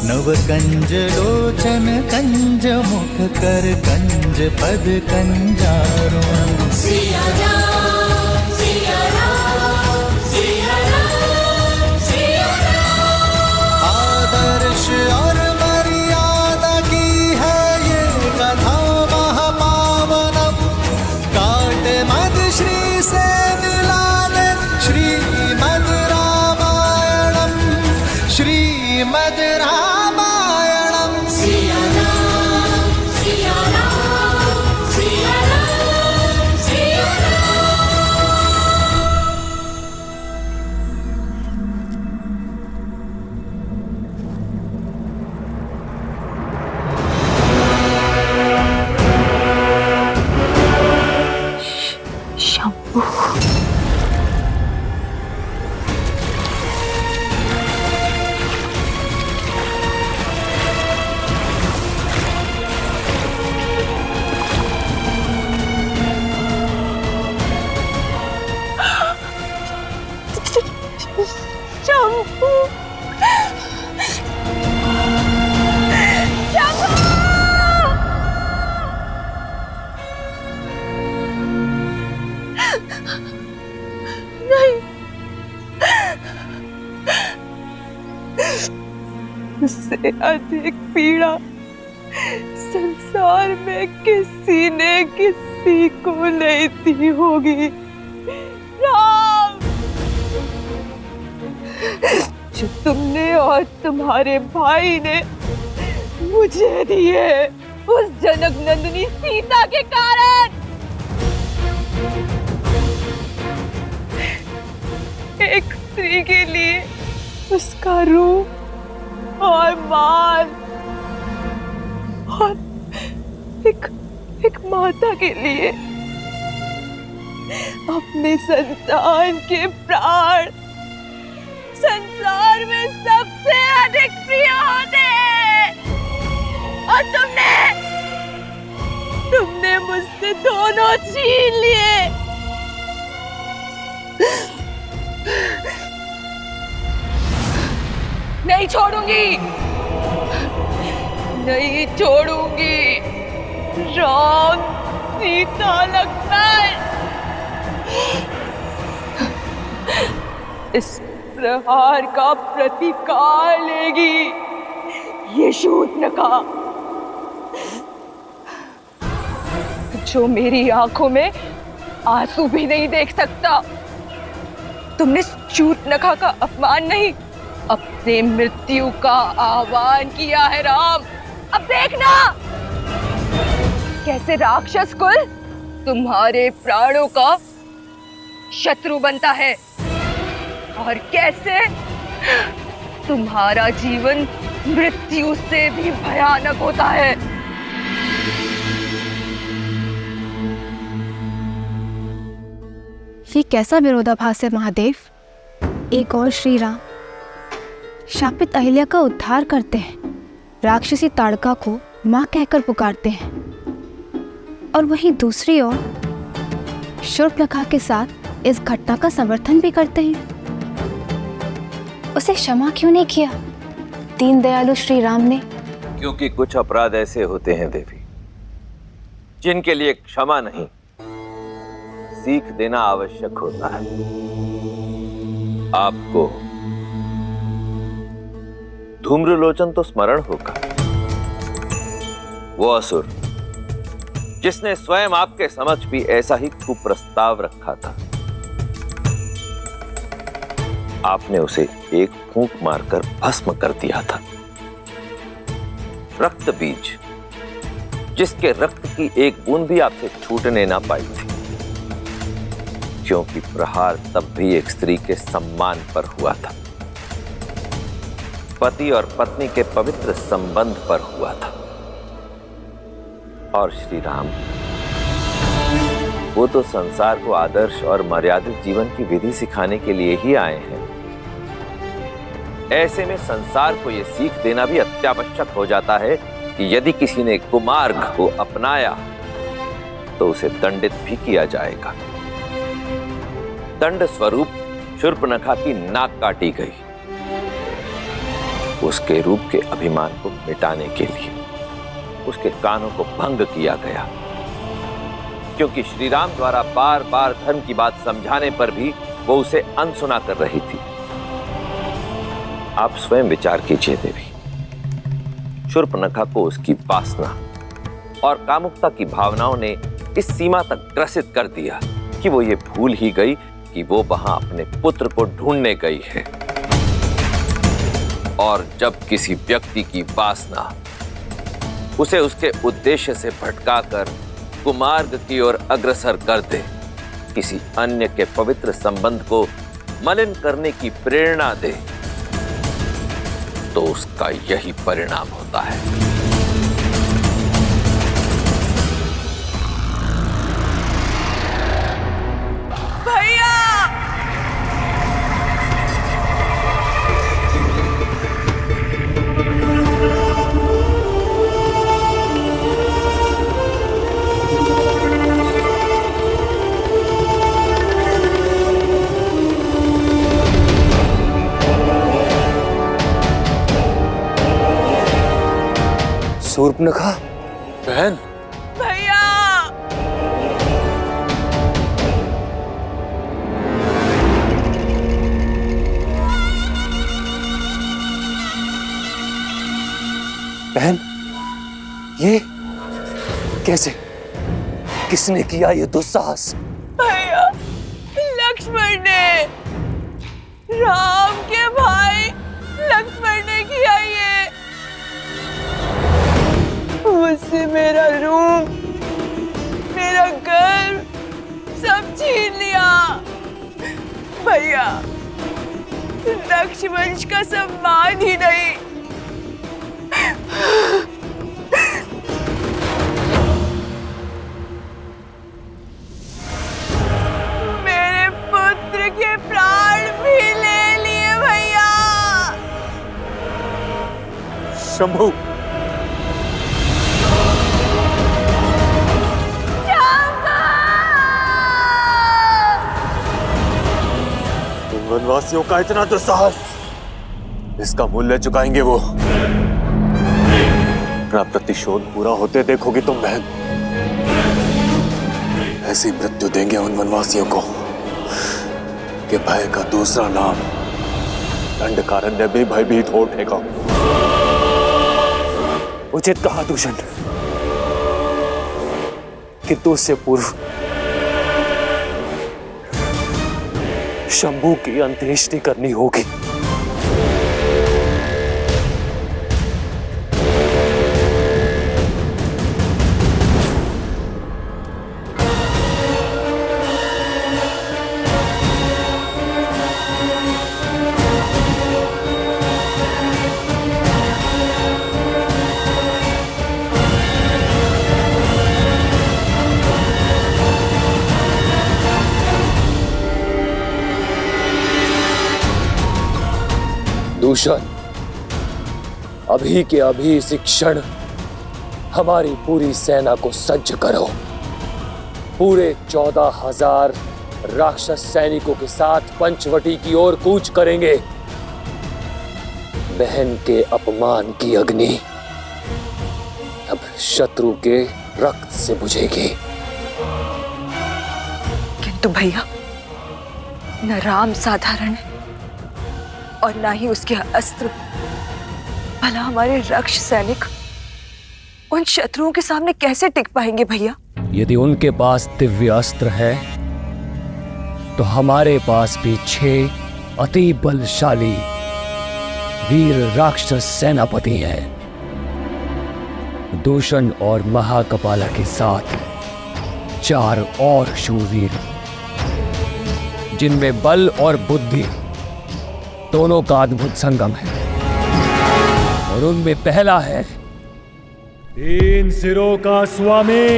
नव कंज लोचन कंज मुख कर कंज पद कंजारुणम। सिया राम सिया राम सिया राम सिया राम। आदर्श और मर्यादा की है ये कथा महापावनम। काट मद श्री से मिला दे श्रीमद् रामायणम श्रीमद् रामायणम। सिया राम सिया राम सिया राम सिया राम। शंभू। शंभू। इससे अधिक पीड़ा संसार में किसी ने किसी को नहीं दी होगी। राम, जो तुमने और तुम्हारे भाई ने मुझे दिए उस जनक नंदिनी सीता के कारण। एक स्त्री के लिए उसका रूप और मान और एक माता के लिए अपने संतान के प्राण संसार में सबसे अधिक प्रिय होते हैं। और तुमने मुझसे दोनों छीन लिए। नहीं छोड़ूंगी, नहीं छोड़ूंगी। राम, सीता, लक्ष्मण, इस प्रहार का प्रतिकार लेगी ये शूर्पणखा, जो मेरी आंखों में आंसू भी नहीं देख सकता। तुमने शूर्पणखा का अपमान नहीं, अपने मृत्यु का आह्वान किया है राम। अब देखना कैसे राक्षस कुल तुम्हारे प्राणों का शत्रु बनता है और कैसे तुम्हारा जीवन मृत्यु से भी भयानक होता है। ये कैसा विरोधाभास है महादेव? एक और श्री राम शापित अहिल्या का उद्धार करते हैं, राक्षसी ताड़का को मां कहकर पुकारते हैं, और वहीं दूसरी ओर शूर्पणखा के साथ इस घटना का समर्थन भी करते हैं। उसे क्षमा क्यों नहीं किया दीन दयालु श्री राम ने? क्योंकि कुछ अपराध ऐसे होते हैं देवी जिनके लिए क्षमा नहीं सीख देना आवश्यक होता है। आपको धूम्रलोचन तो स्मरण होगा, वो असुर जिसने स्वयं आपके समक्ष भी ऐसा ही कुप्रस्ताव रखा था। आपने उसे एक फूंक मारकर भस्म कर दिया था। रक्त बीज जिसके रक्त की एक बूंद भी आपसे छूटने ना पाई थी, क्योंकि प्रहार तब भी एक स्त्री के सम्मान पर हुआ था, पति और पत्नी के पवित्र संबंध पर हुआ था। और श्री राम, वो तो संसार को आदर्श और मर्यादित जीवन की विधि सिखाने के लिए ही आए हैं। ऐसे में संसार को यह सीख देना भी अत्यावश्यक हो जाता है कि यदि किसी ने कुमार्ग को अपनाया तो उसे दंडित भी किया जाएगा। दंड स्वरूप शूर्पणखा की नाक काटी गई, उसके रूप के अभिमान को मिटाने के लिए उसके कानों को भंग किया गया, क्योंकि श्री राम द्वारा बार बार धर्म की बात समझाने पर भी वो उसे अनसुना कर रही थी। आप स्वयं विचार कीजिए देवी, शूर्पणखा को उसकी वासना और कामुकता की भावनाओं ने इस सीमा तक ग्रसित कर दिया कि वो ये भूल ही गई कि वो वहां अपने पुत्र को ढूंढने गई है। और जब किसी व्यक्ति की वासना उसे उसके उद्देश्य से भटकाकर कुमार्ग की ओर अग्रसर कर दे, किसी अन्य के पवित्र संबंध को मलिन करने की प्रेरणा दे, तो उसका यही परिणाम होता है। भैया! शूर्पणखा बहन, भैया! बहन, ये कैसे? किसने किया ये दुस्साहस? भैया, लक्ष्मण ने, राम के भाई लक्ष्मण ने किया ये। मुझसे मेरा रूप, मेरा घर सब छीन लिया। भैया, रक्षवंश का सम्मान ही नहीं, मेरे पुत्र के प्राण भी ले लिए। भैया! शंभू, वनवासियों का इतना दुस्साहस, इसका मूल्य चुकाएंगे वो। अपना प्रतिशोध पूरा होते देखोगी तुम बहन। ऐसी मृत्यु देंगे उन वनवासियों को कि भय का दूसरा नाम दंडकारण्य भी भयभीत हो उठेगा। उचित कहा दूषण, किंतु उससे पूर्व शंभू की अंत्येष्टि करनी होगी। दूषण, अभी के अभी इसी क्षण हमारी पूरी सेना को सज्ज करो। पूरे 14,000 राक्षस सैनिकों के साथ पंचवटी की ओर कूच करेंगे। बहन के अपमान की अग्नि अब शत्रु के रक्त से बुझेगी। किंतु भैया, न राम साधारण है और ना ही उसके अस्त्र। भला हमारे रक्ष सैनिक उन शत्रुओं के सामने कैसे टिक पाएंगे भैया? यदि उनके पास दिव्य अस्त्र है तो हमारे पास भी 6 अति बलशाली वीर राक्षस सेनापति हैं। दूषण और महाकपाला के साथ 4 और शूरवीर, जिनमें बल और बुद्धि दोनों का अद्भुत संगम है। और उनमें पहला है 3 सिरों का स्वामी,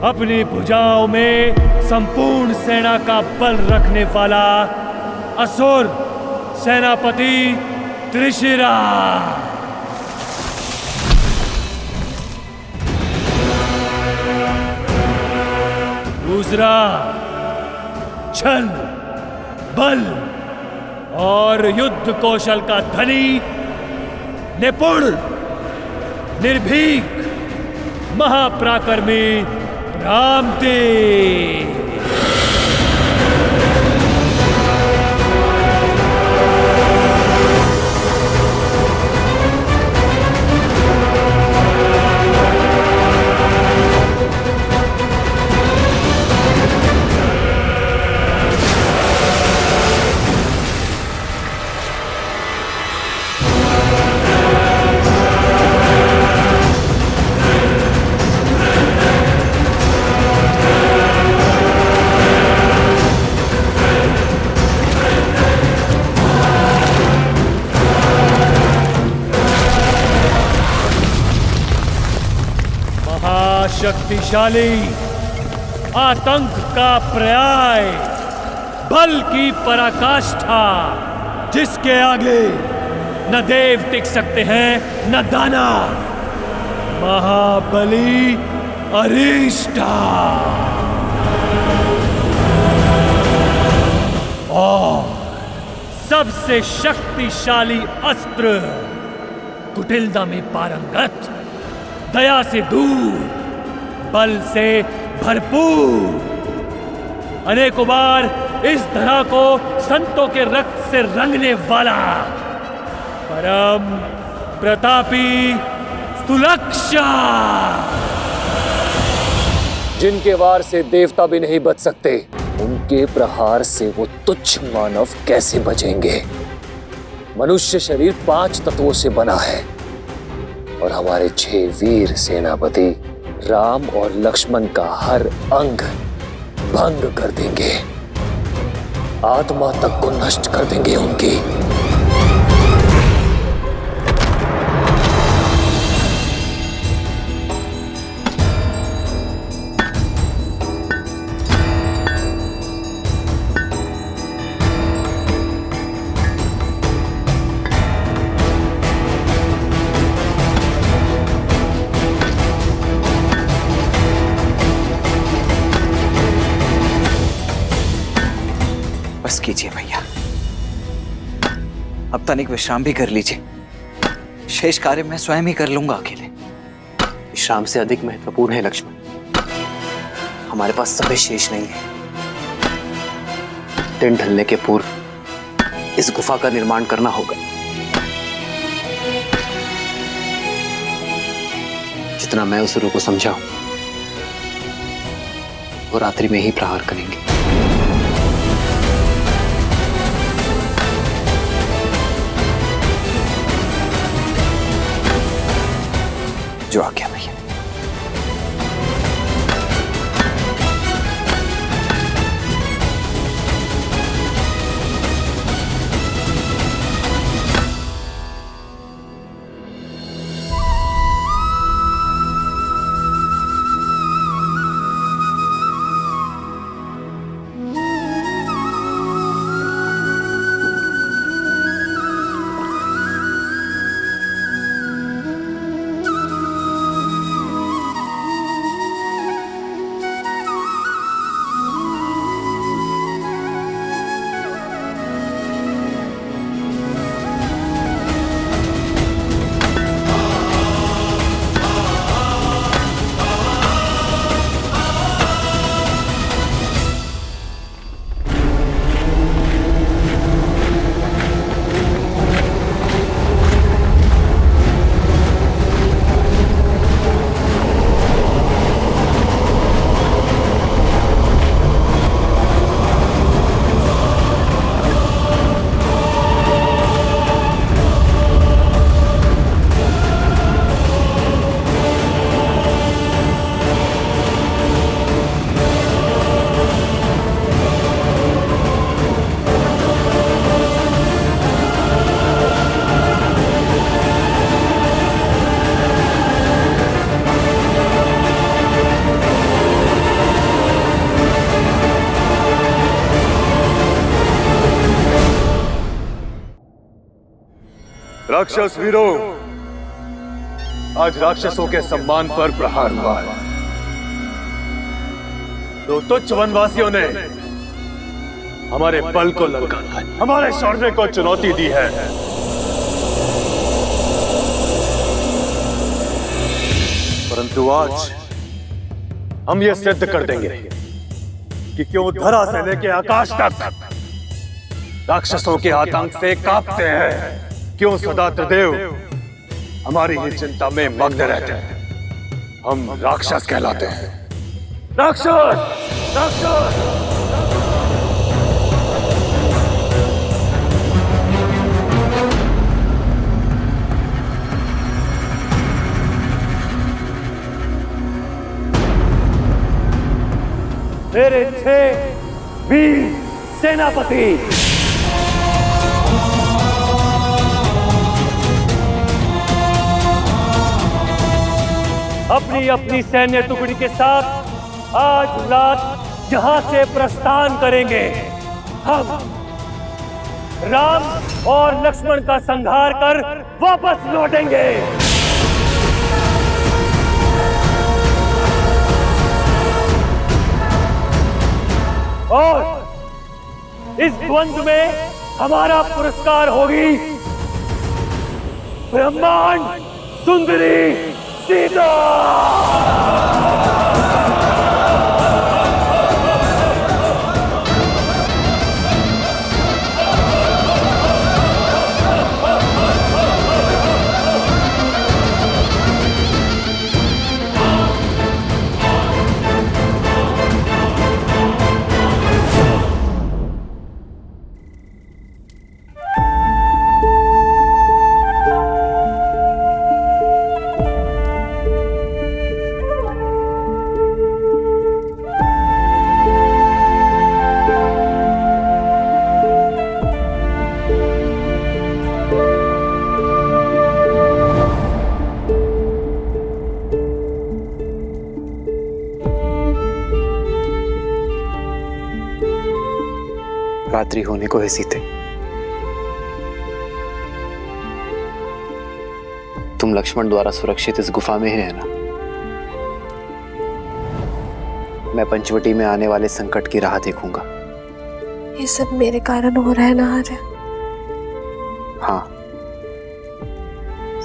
अपनी भुजाओं में संपूर्ण सेना का बल रखने वाला असुर सेनापति त्रिशिरा। दूसरा छल, बल और युद्ध कौशल का धनी, निपुण, निर्भीक, महापराक्रमी रामदेव। शक्तिशाली, आतंक का पर्याय, बल की पराकाष्ठा, जिसके आगे न देव टिक सकते हैं न दानव, महाबली अरिष्टा। और सबसे शक्तिशाली अस्त्र, कुटिलता में पारंगत, दया से दूर, बल से भरपूर, अनेकों बार इस धरा को संतों के रक्त से रंगने वाला परम प्रतापी सुलक्षा, जिनके वार से देवता भी नहीं बच सकते, उनके प्रहार से वो तुच्छ मानव कैसे बचेंगे? मनुष्य शरीर 5 तत्वों से बना है और हमारे 6 वीर सेनापति राम और लक्ष्मण का हर अंग भंग कर देंगे, आत्मा तक को नष्ट कर देंगे उनकी। बस कीजिए भैया, अब तनिक विश्राम भी कर लीजिए। शेष कार्य मैं स्वयं ही कर लूंगा अकेले। विश्राम से अधिक महत्वपूर्ण है लक्ष्मण, हमारे पास समय शेष नहीं है। दिन ढलने के पूर्व इस गुफा का निर्माण करना होगा। जितना मैं उस को समझाऊं, वो रात्रि में ही प्रहार करेंगे। जो आ गया भैया। राक्षस वीरों, आज राक्षसों के सम्मान पर प्रहार हुआ है। दो तुच्छ वनवासियों ने हमारे बल को ललकारा है, हमारे शौर्य को चुनौती दी है। परंतु आज हम ये सिद्ध कर देंगे कि क्यों धरा से लेके आकाश तक राक्षसों के आतंक से कांपते हैं, क्यों सदा त्रिदेव हमारी ही चिंता में मग्न रहते हैं। हम राक्षस कहलाते हैं। राक्षस, राक्षस। मेरे 6 वीर सेनापति अपनी अपनी सैन्य टुकड़ी के साथ आज रात यहां से प्रस्थान करेंगे। हम राम और लक्ष्मण का संहार कर वापस लौटेंगे। और इस द्वंद्व में हमारा पुरस्कार होगी ब्रह्मांड सुंदरी सीता। रात्रि होने को है सीते। तुम लक्ष्मण द्वारा सुरक्षित इस गुफा में है ना? मैं पंचवटी में आने वाले संकट की राह देखूंगा। ये सब मेरे कारण हो रहा है ना आर्य? हाँ,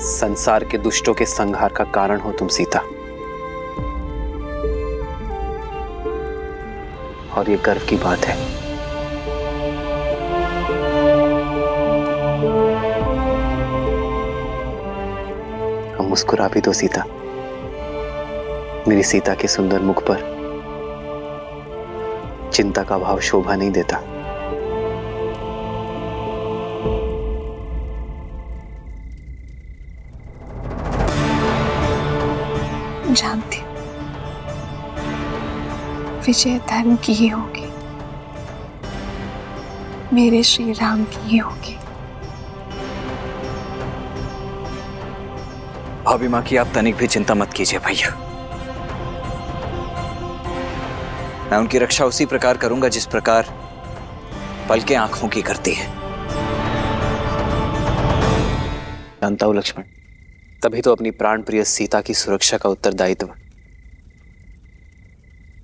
संसार के दुष्टों के संहार का कारण हो तुम सीता। और ये गर्व की बात है। मुस्कुरा भी दो सीता। मेरी सीता के सुंदर मुख पर चिंता का भाव शोभा नहीं देता। जानती विजय धर्म की ही होगी, मेरे श्री राम की ही होगी। भाभी माँ की आप तनिक भी चिंता मत कीजिए भैया। मैं उनकी रक्षा उसी प्रकार करूंगा जिस प्रकार पलकें आंखों की करती है। जानता हूं लक्ष्मण, तभी तो अपनी प्राण प्रिय सीता की सुरक्षा का उत्तरदायित्व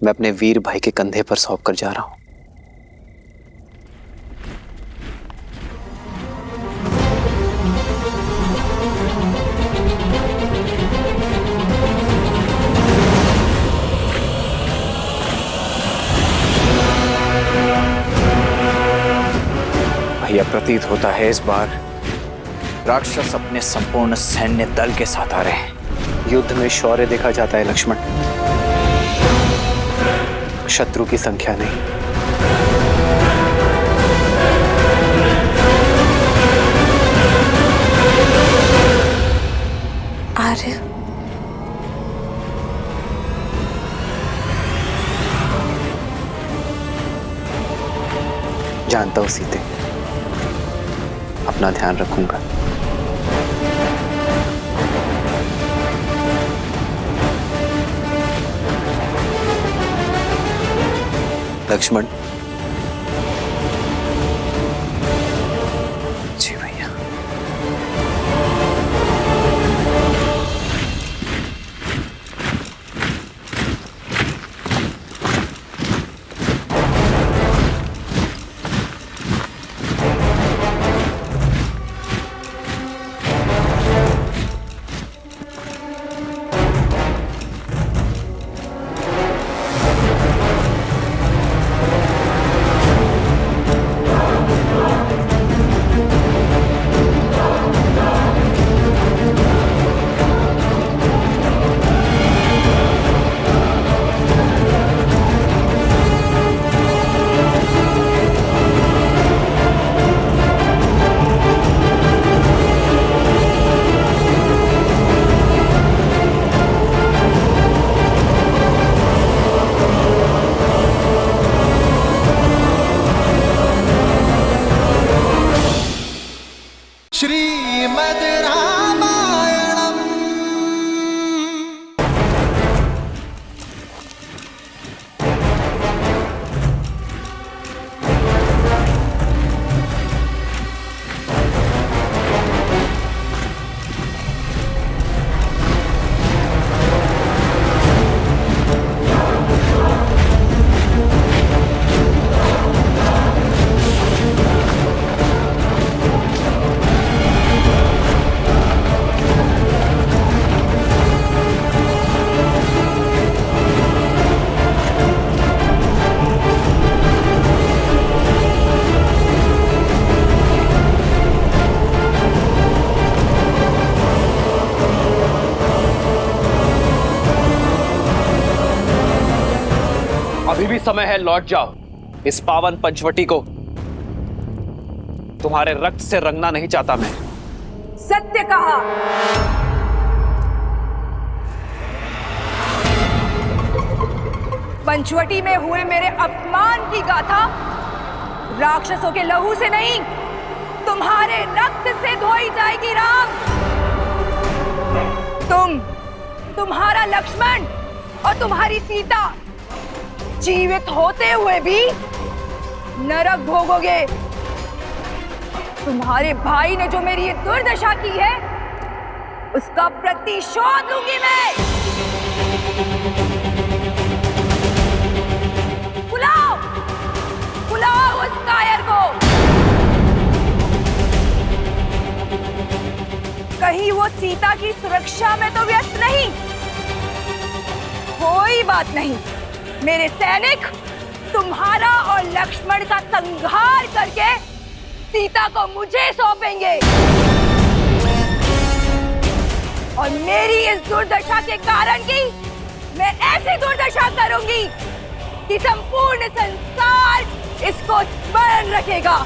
मैं अपने वीर भाई के कंधे पर सौंप कर जा रहा हूं। यह प्रतीत होता है इस बार राक्षस अपने संपूर्ण सैन्य दल के साथ आ रहे हैं। युद्ध में शौर्य देखा जाता है लक्ष्मण, शत्रु की संख्या नहीं। आर्य, जानता हूं सीते, अपना ध्यान रखूंगा। लक्ष्मण। जी भैया। समय है, लौट जाओ। इस पावन पंचवटी को तुम्हारे रक्त से रंगना नहीं चाहता मैं। सत्य कहा। पंचवटी में हुए मेरे अपमान की गाथा राक्षसों के लहू से नहीं, तुम्हारे रक्त से धोई जाएगी राम। तुम्हारा लक्ष्मण और तुम्हारी सीता जीवित होते हुए भी नरक भोगोगे। तुम्हारे भाई ने जो मेरी ये दुर्दशा की है, उसका प्रतिशोध लूंगी मैं। बुलाओ, बुलाओ उस कायर को। कहीं वो सीता की सुरक्षा में तो व्यस्त नहीं? कोई बात नहीं, मेरे सैनिक तुम्हारा और लक्ष्मण का संहार करके सीता को मुझे सौंपेंगे। और मेरी इस दुर्दशा के कारण की मैं ऐसी दुर्दशा करूंगी कि संपूर्ण संसार इसको स्मरण रखेगा।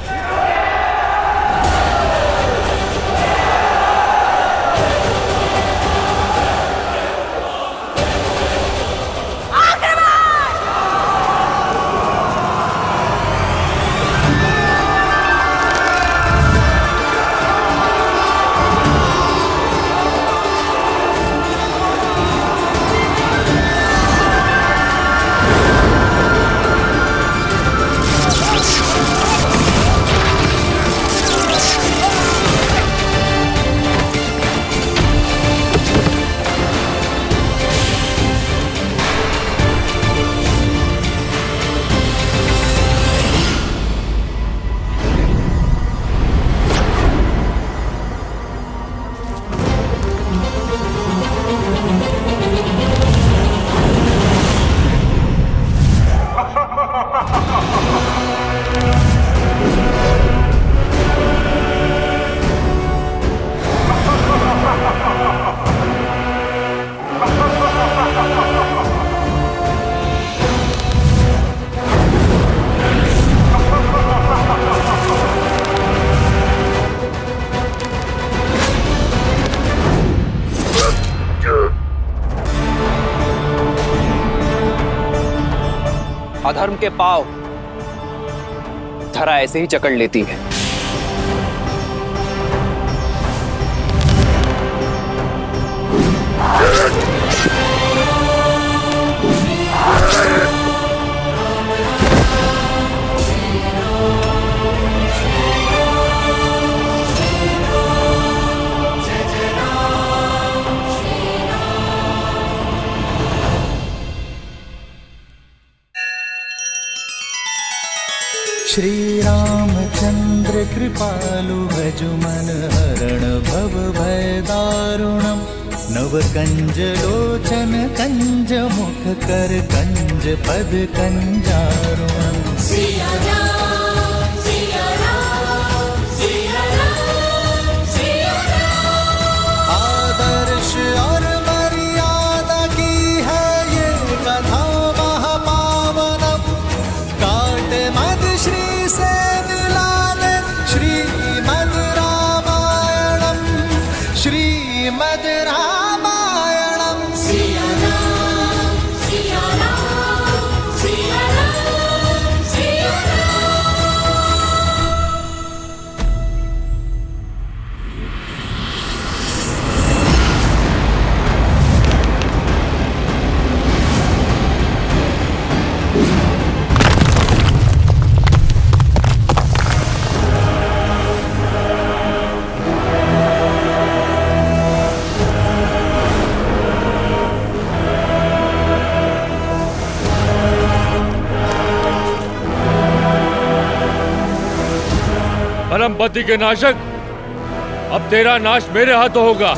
अधर्म के पांव धरा ऐसे ही जकड़ लेती है। श्री रामचंद्र कृपालु भजुमन हरण भव भय दारुणम नव कंज लोचन कंज मुख कर कंज पद कंजारुणम। सिया राम, सिया राम, सिया राम, सिया राम। आदर्श और मर्यादा की है ये कथा महापावनम। काट मद श्री से मिला दे श्रीमद् रामायणम, श्रीमद् रामायणम। सिया राम, सिया राम, सिया राम, सिया राम। परमपति के नाशक, अब तेरा नाश मेरे हाथों होगा।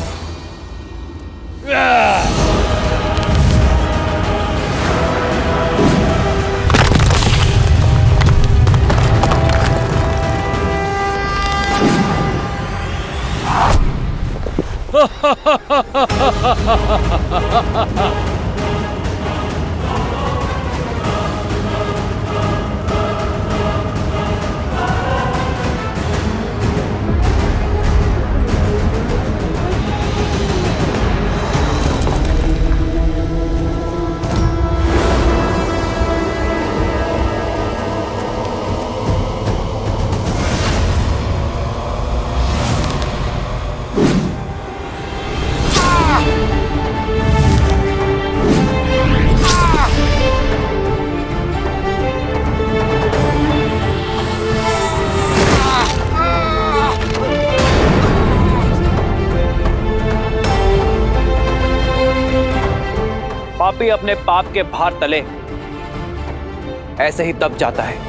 पापी अपने पाप के भार तले ऐसे ही दब जाता है।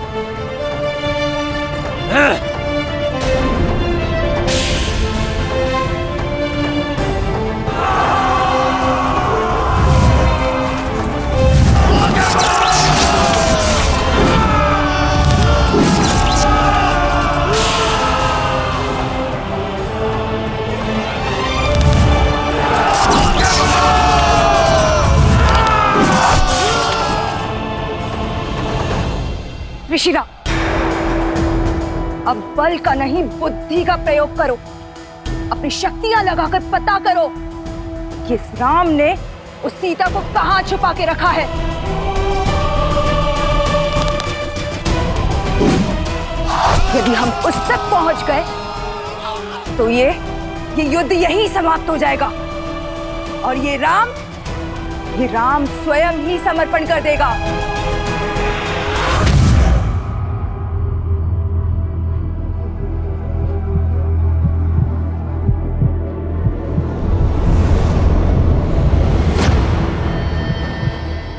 ऋषिराम, अब बल का नहीं बुद्धि का प्रयोग करो। अपनी शक्तियां लगाकर पता करो कि इस राम ने उस सीता को कहां छुपा के रखा है। यदि हम उस तक पहुंच गए तो ये युद्ध यहीं समाप्त हो जाएगा और ये राम स्वयं ही समर्पण कर देगा।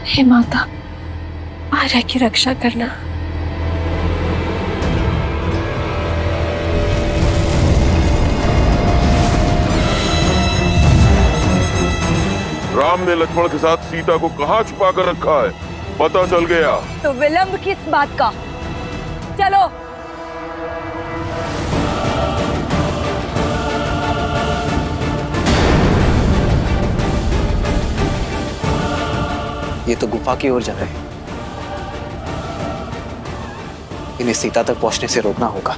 हे माता, आर्या की रक्षा करना। राम ने लक्ष्मण के साथ सीता को कहां छुपा कर रखा है, पता चल गया। तो विलंब किस बात का? चलो। ये तो गुफा की ओर जा रहे हैं। इन्हें सीता तक पहुंचने से रोकना होगा।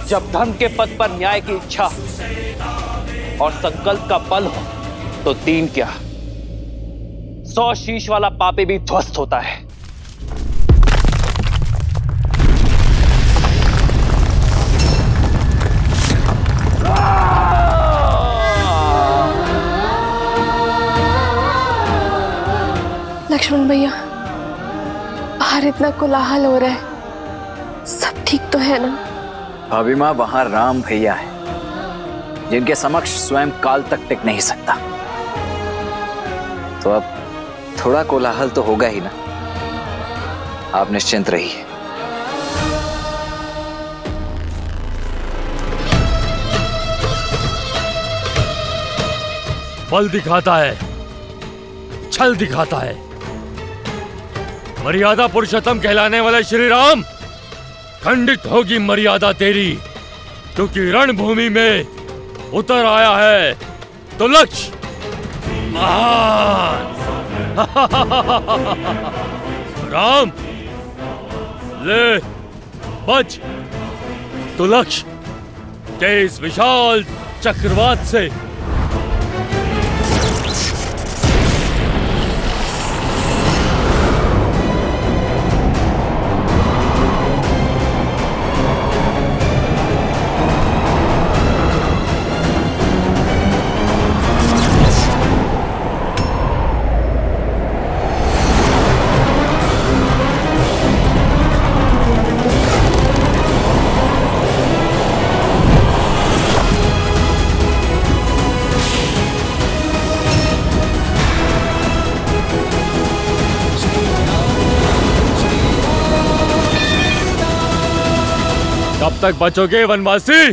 जब धर्म के पद पर न्याय की इच्छा और संकल्प का बल हो तो दीन क्या 100 शीश वाला पापी भी ध्वस्त होता है। लक्ष्मण भैया, बाहर इतना कोलाहल हो रहा है, सब ठीक तो है ना? भाभी माँ, वहां राम भैया है जिनके समक्ष स्वयं काल तक टिक नहीं सकता, तो अब थोड़ा कोलाहल तो होगा ही ना। आप निश्चिंत रहिए। बल दिखाता है, छल दिखाता है। मर्यादा पुरुषोत्तम कहलाने वाले श्री राम, खंडित होगी मर्यादा तेरी, क्योंकि रणभूमि में उतर आया है तो लक्ष्य महान। राम ले बच, तो लक्ष्य के इस विशाल चक्रवात से कब तक बचोगे वनवासी?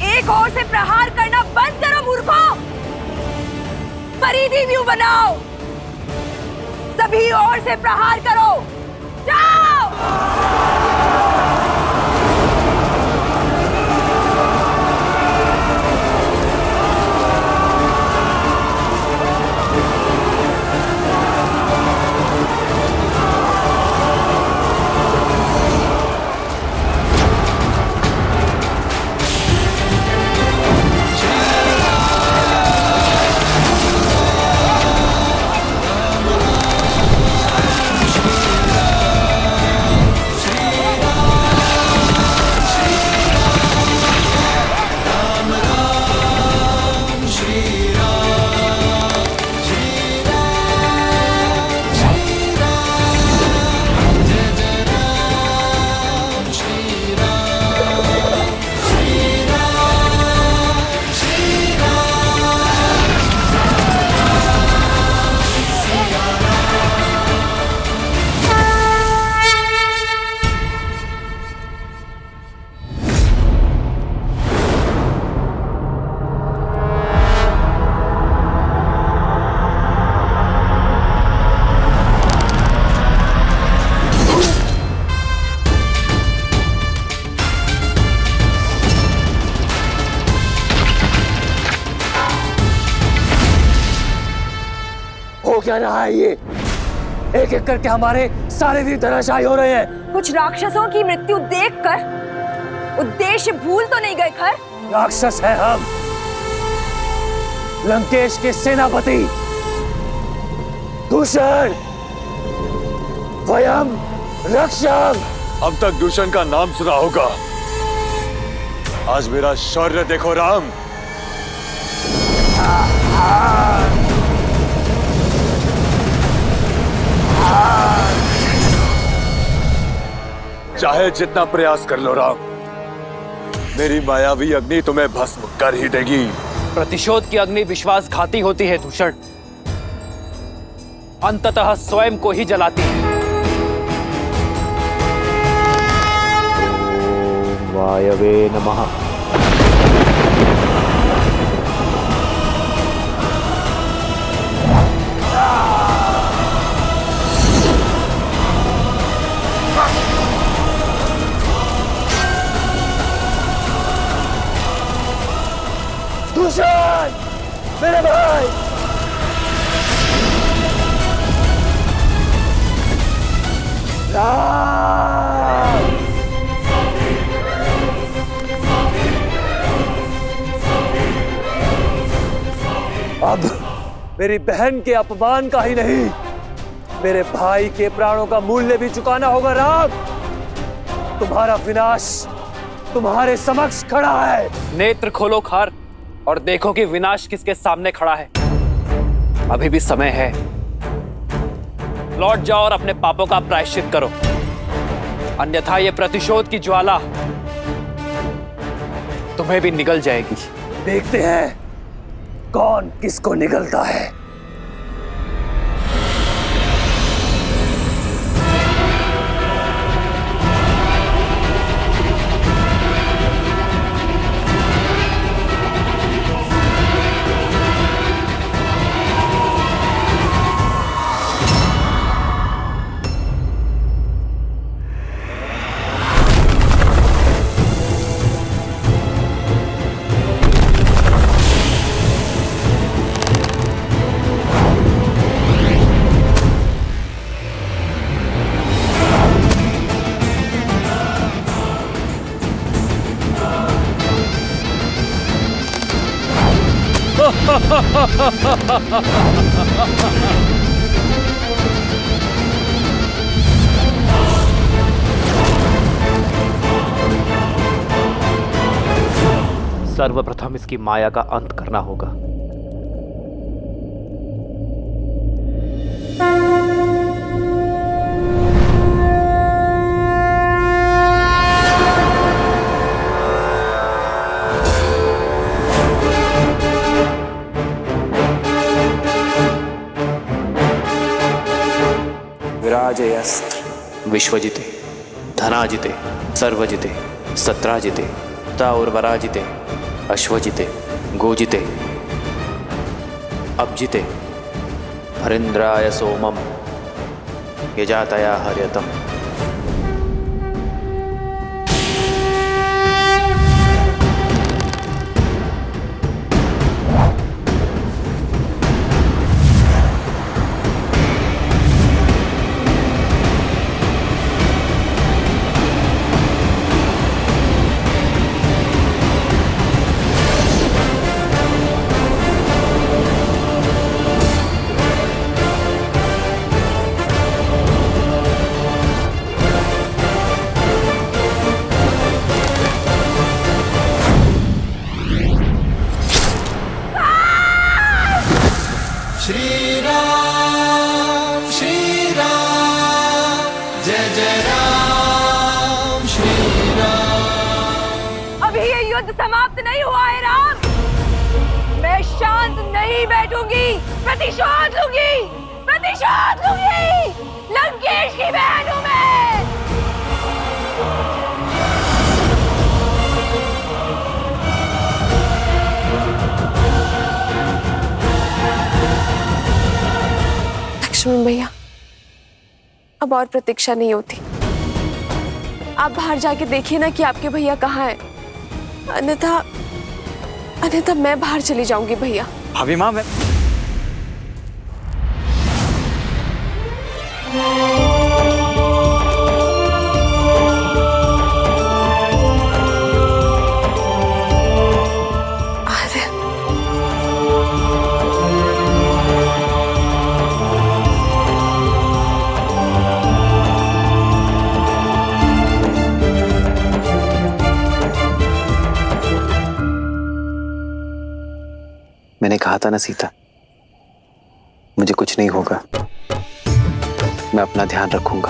एक और से प्रहार करना बंद करो मूर्खों। परिधि व्यू बनाओ, सभी ओर से प्रहार करो। जाओ। हो क्या रहा है ये? एक एक करके हमारे सारे वीर धराशायी हो रहे हैं। कुछ राक्षसों की मृत्यु देखकर उद्देश्य भूल तो नहीं गए खर? राक्षस है हम, लंकेश के सेनापति दूषण, वयम रक्षक। अब तक दूषण का नाम सुना होगा, आज मेरा शौर्य देखो राम। चाहे जितना प्रयास कर लो राम, मेरी मायावी अग्नि तुम्हें भस्म कर ही देगी। प्रतिशोध की अग्नि विश्वासघाती होती है दूषण, अंततः स्वयं को ही जलाती है। वायवे नमः। दूषण, मेरे भाई। राम। अब मेरी बहन के अपमान का ही नहीं, मेरे भाई के प्राणों का मूल्य भी चुकाना होगा राम। तुम्हारा विनाश तुम्हारे समक्ष खड़ा है। नेत्र खोलो खार और देखो कि विनाश किसके सामने खड़ा है। अभी भी समय है, लौट जाओ और अपने पापों का प्रायश्चित करो, अन्यथा ये प्रतिशोध की ज्वाला तुम्हें भी निगल जाएगी। देखते हैं कौन किसको निगलता है। सर्वप्रथम इसकी माया का अंत करना होगा। विराजयस्त्र विश्वजिते धनाजिते सर्वजिते सत्राजिते ताउर्वराजिते अश्वजिते गोजिते अब्जिते हरिन्द्राय सोमम यजातया हर्यतम। समाप्त नहीं हुआ है राम। मैं शांत नहीं बैठूंगी, प्रतिशोध लूंगी, प्रतिशोध लूंगी। लंकेश की बहन हूं मैं। लक्ष्मण भैया, अब और प्रतीक्षा नहीं होती। आप बाहर जाके देखिए ना कि आपके भैया कहाँ हैं। अन्यथा मैं बाहर चली जाऊंगी भैया। भाभी माँ, मैं मैंने कहा था ना सीता, मुझे कुछ नहीं होगा, मैं अपना ध्यान रखूंगा।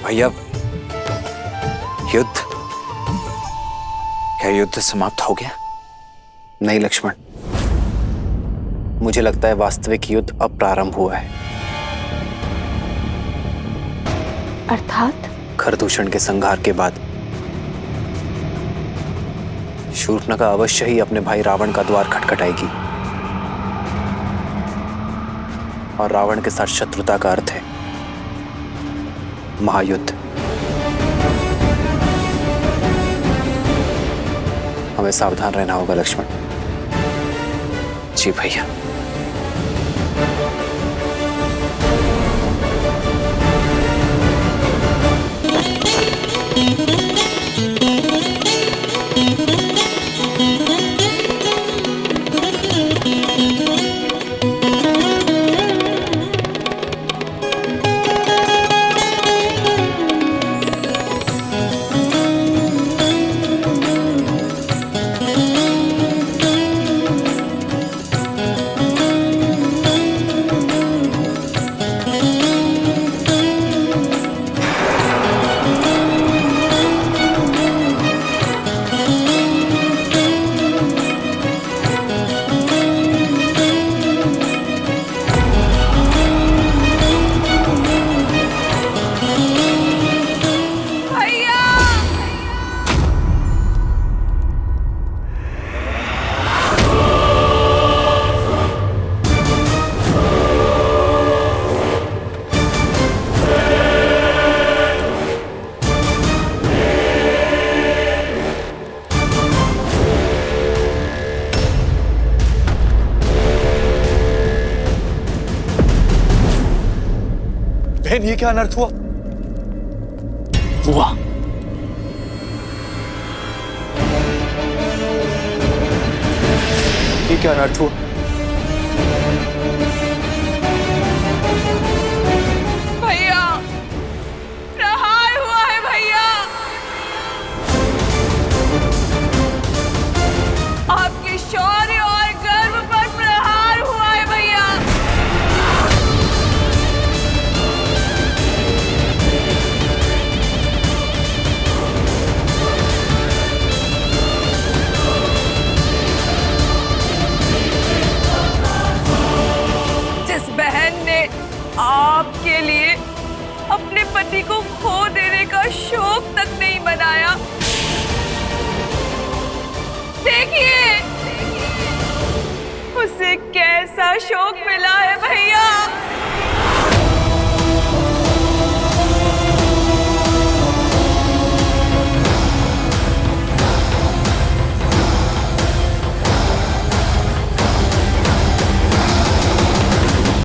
भैया, युद्ध, क्या युद्ध समाप्त हो गया? नहीं लक्ष्मण, मुझे लगता है वास्तविक युद्ध अब प्रारंभ हुआ है। अर्थात? खरदूषण के संहार के बाद शूर्पणखा अवश्य ही अपने भाई रावण का द्वार खटखटाएगी, और रावण के साथ शत्रुता का अर्थ है महायुद्ध। हमें सावधान रहना होगा लक्ष्मण। जी भैया। बहन, ये क्या अनर्थ हुआ? ये क्या अनर्थ हुआ? भैया प्रहार हुआ है भैया। आपके शौर्य और गर्व पर प्रहार हुआ है भैया। जिस बहन ने आपके लिए अपने पति को खो देने का शौक तक नहीं बनाया, देखिए उसे कैसा शौक मिला है।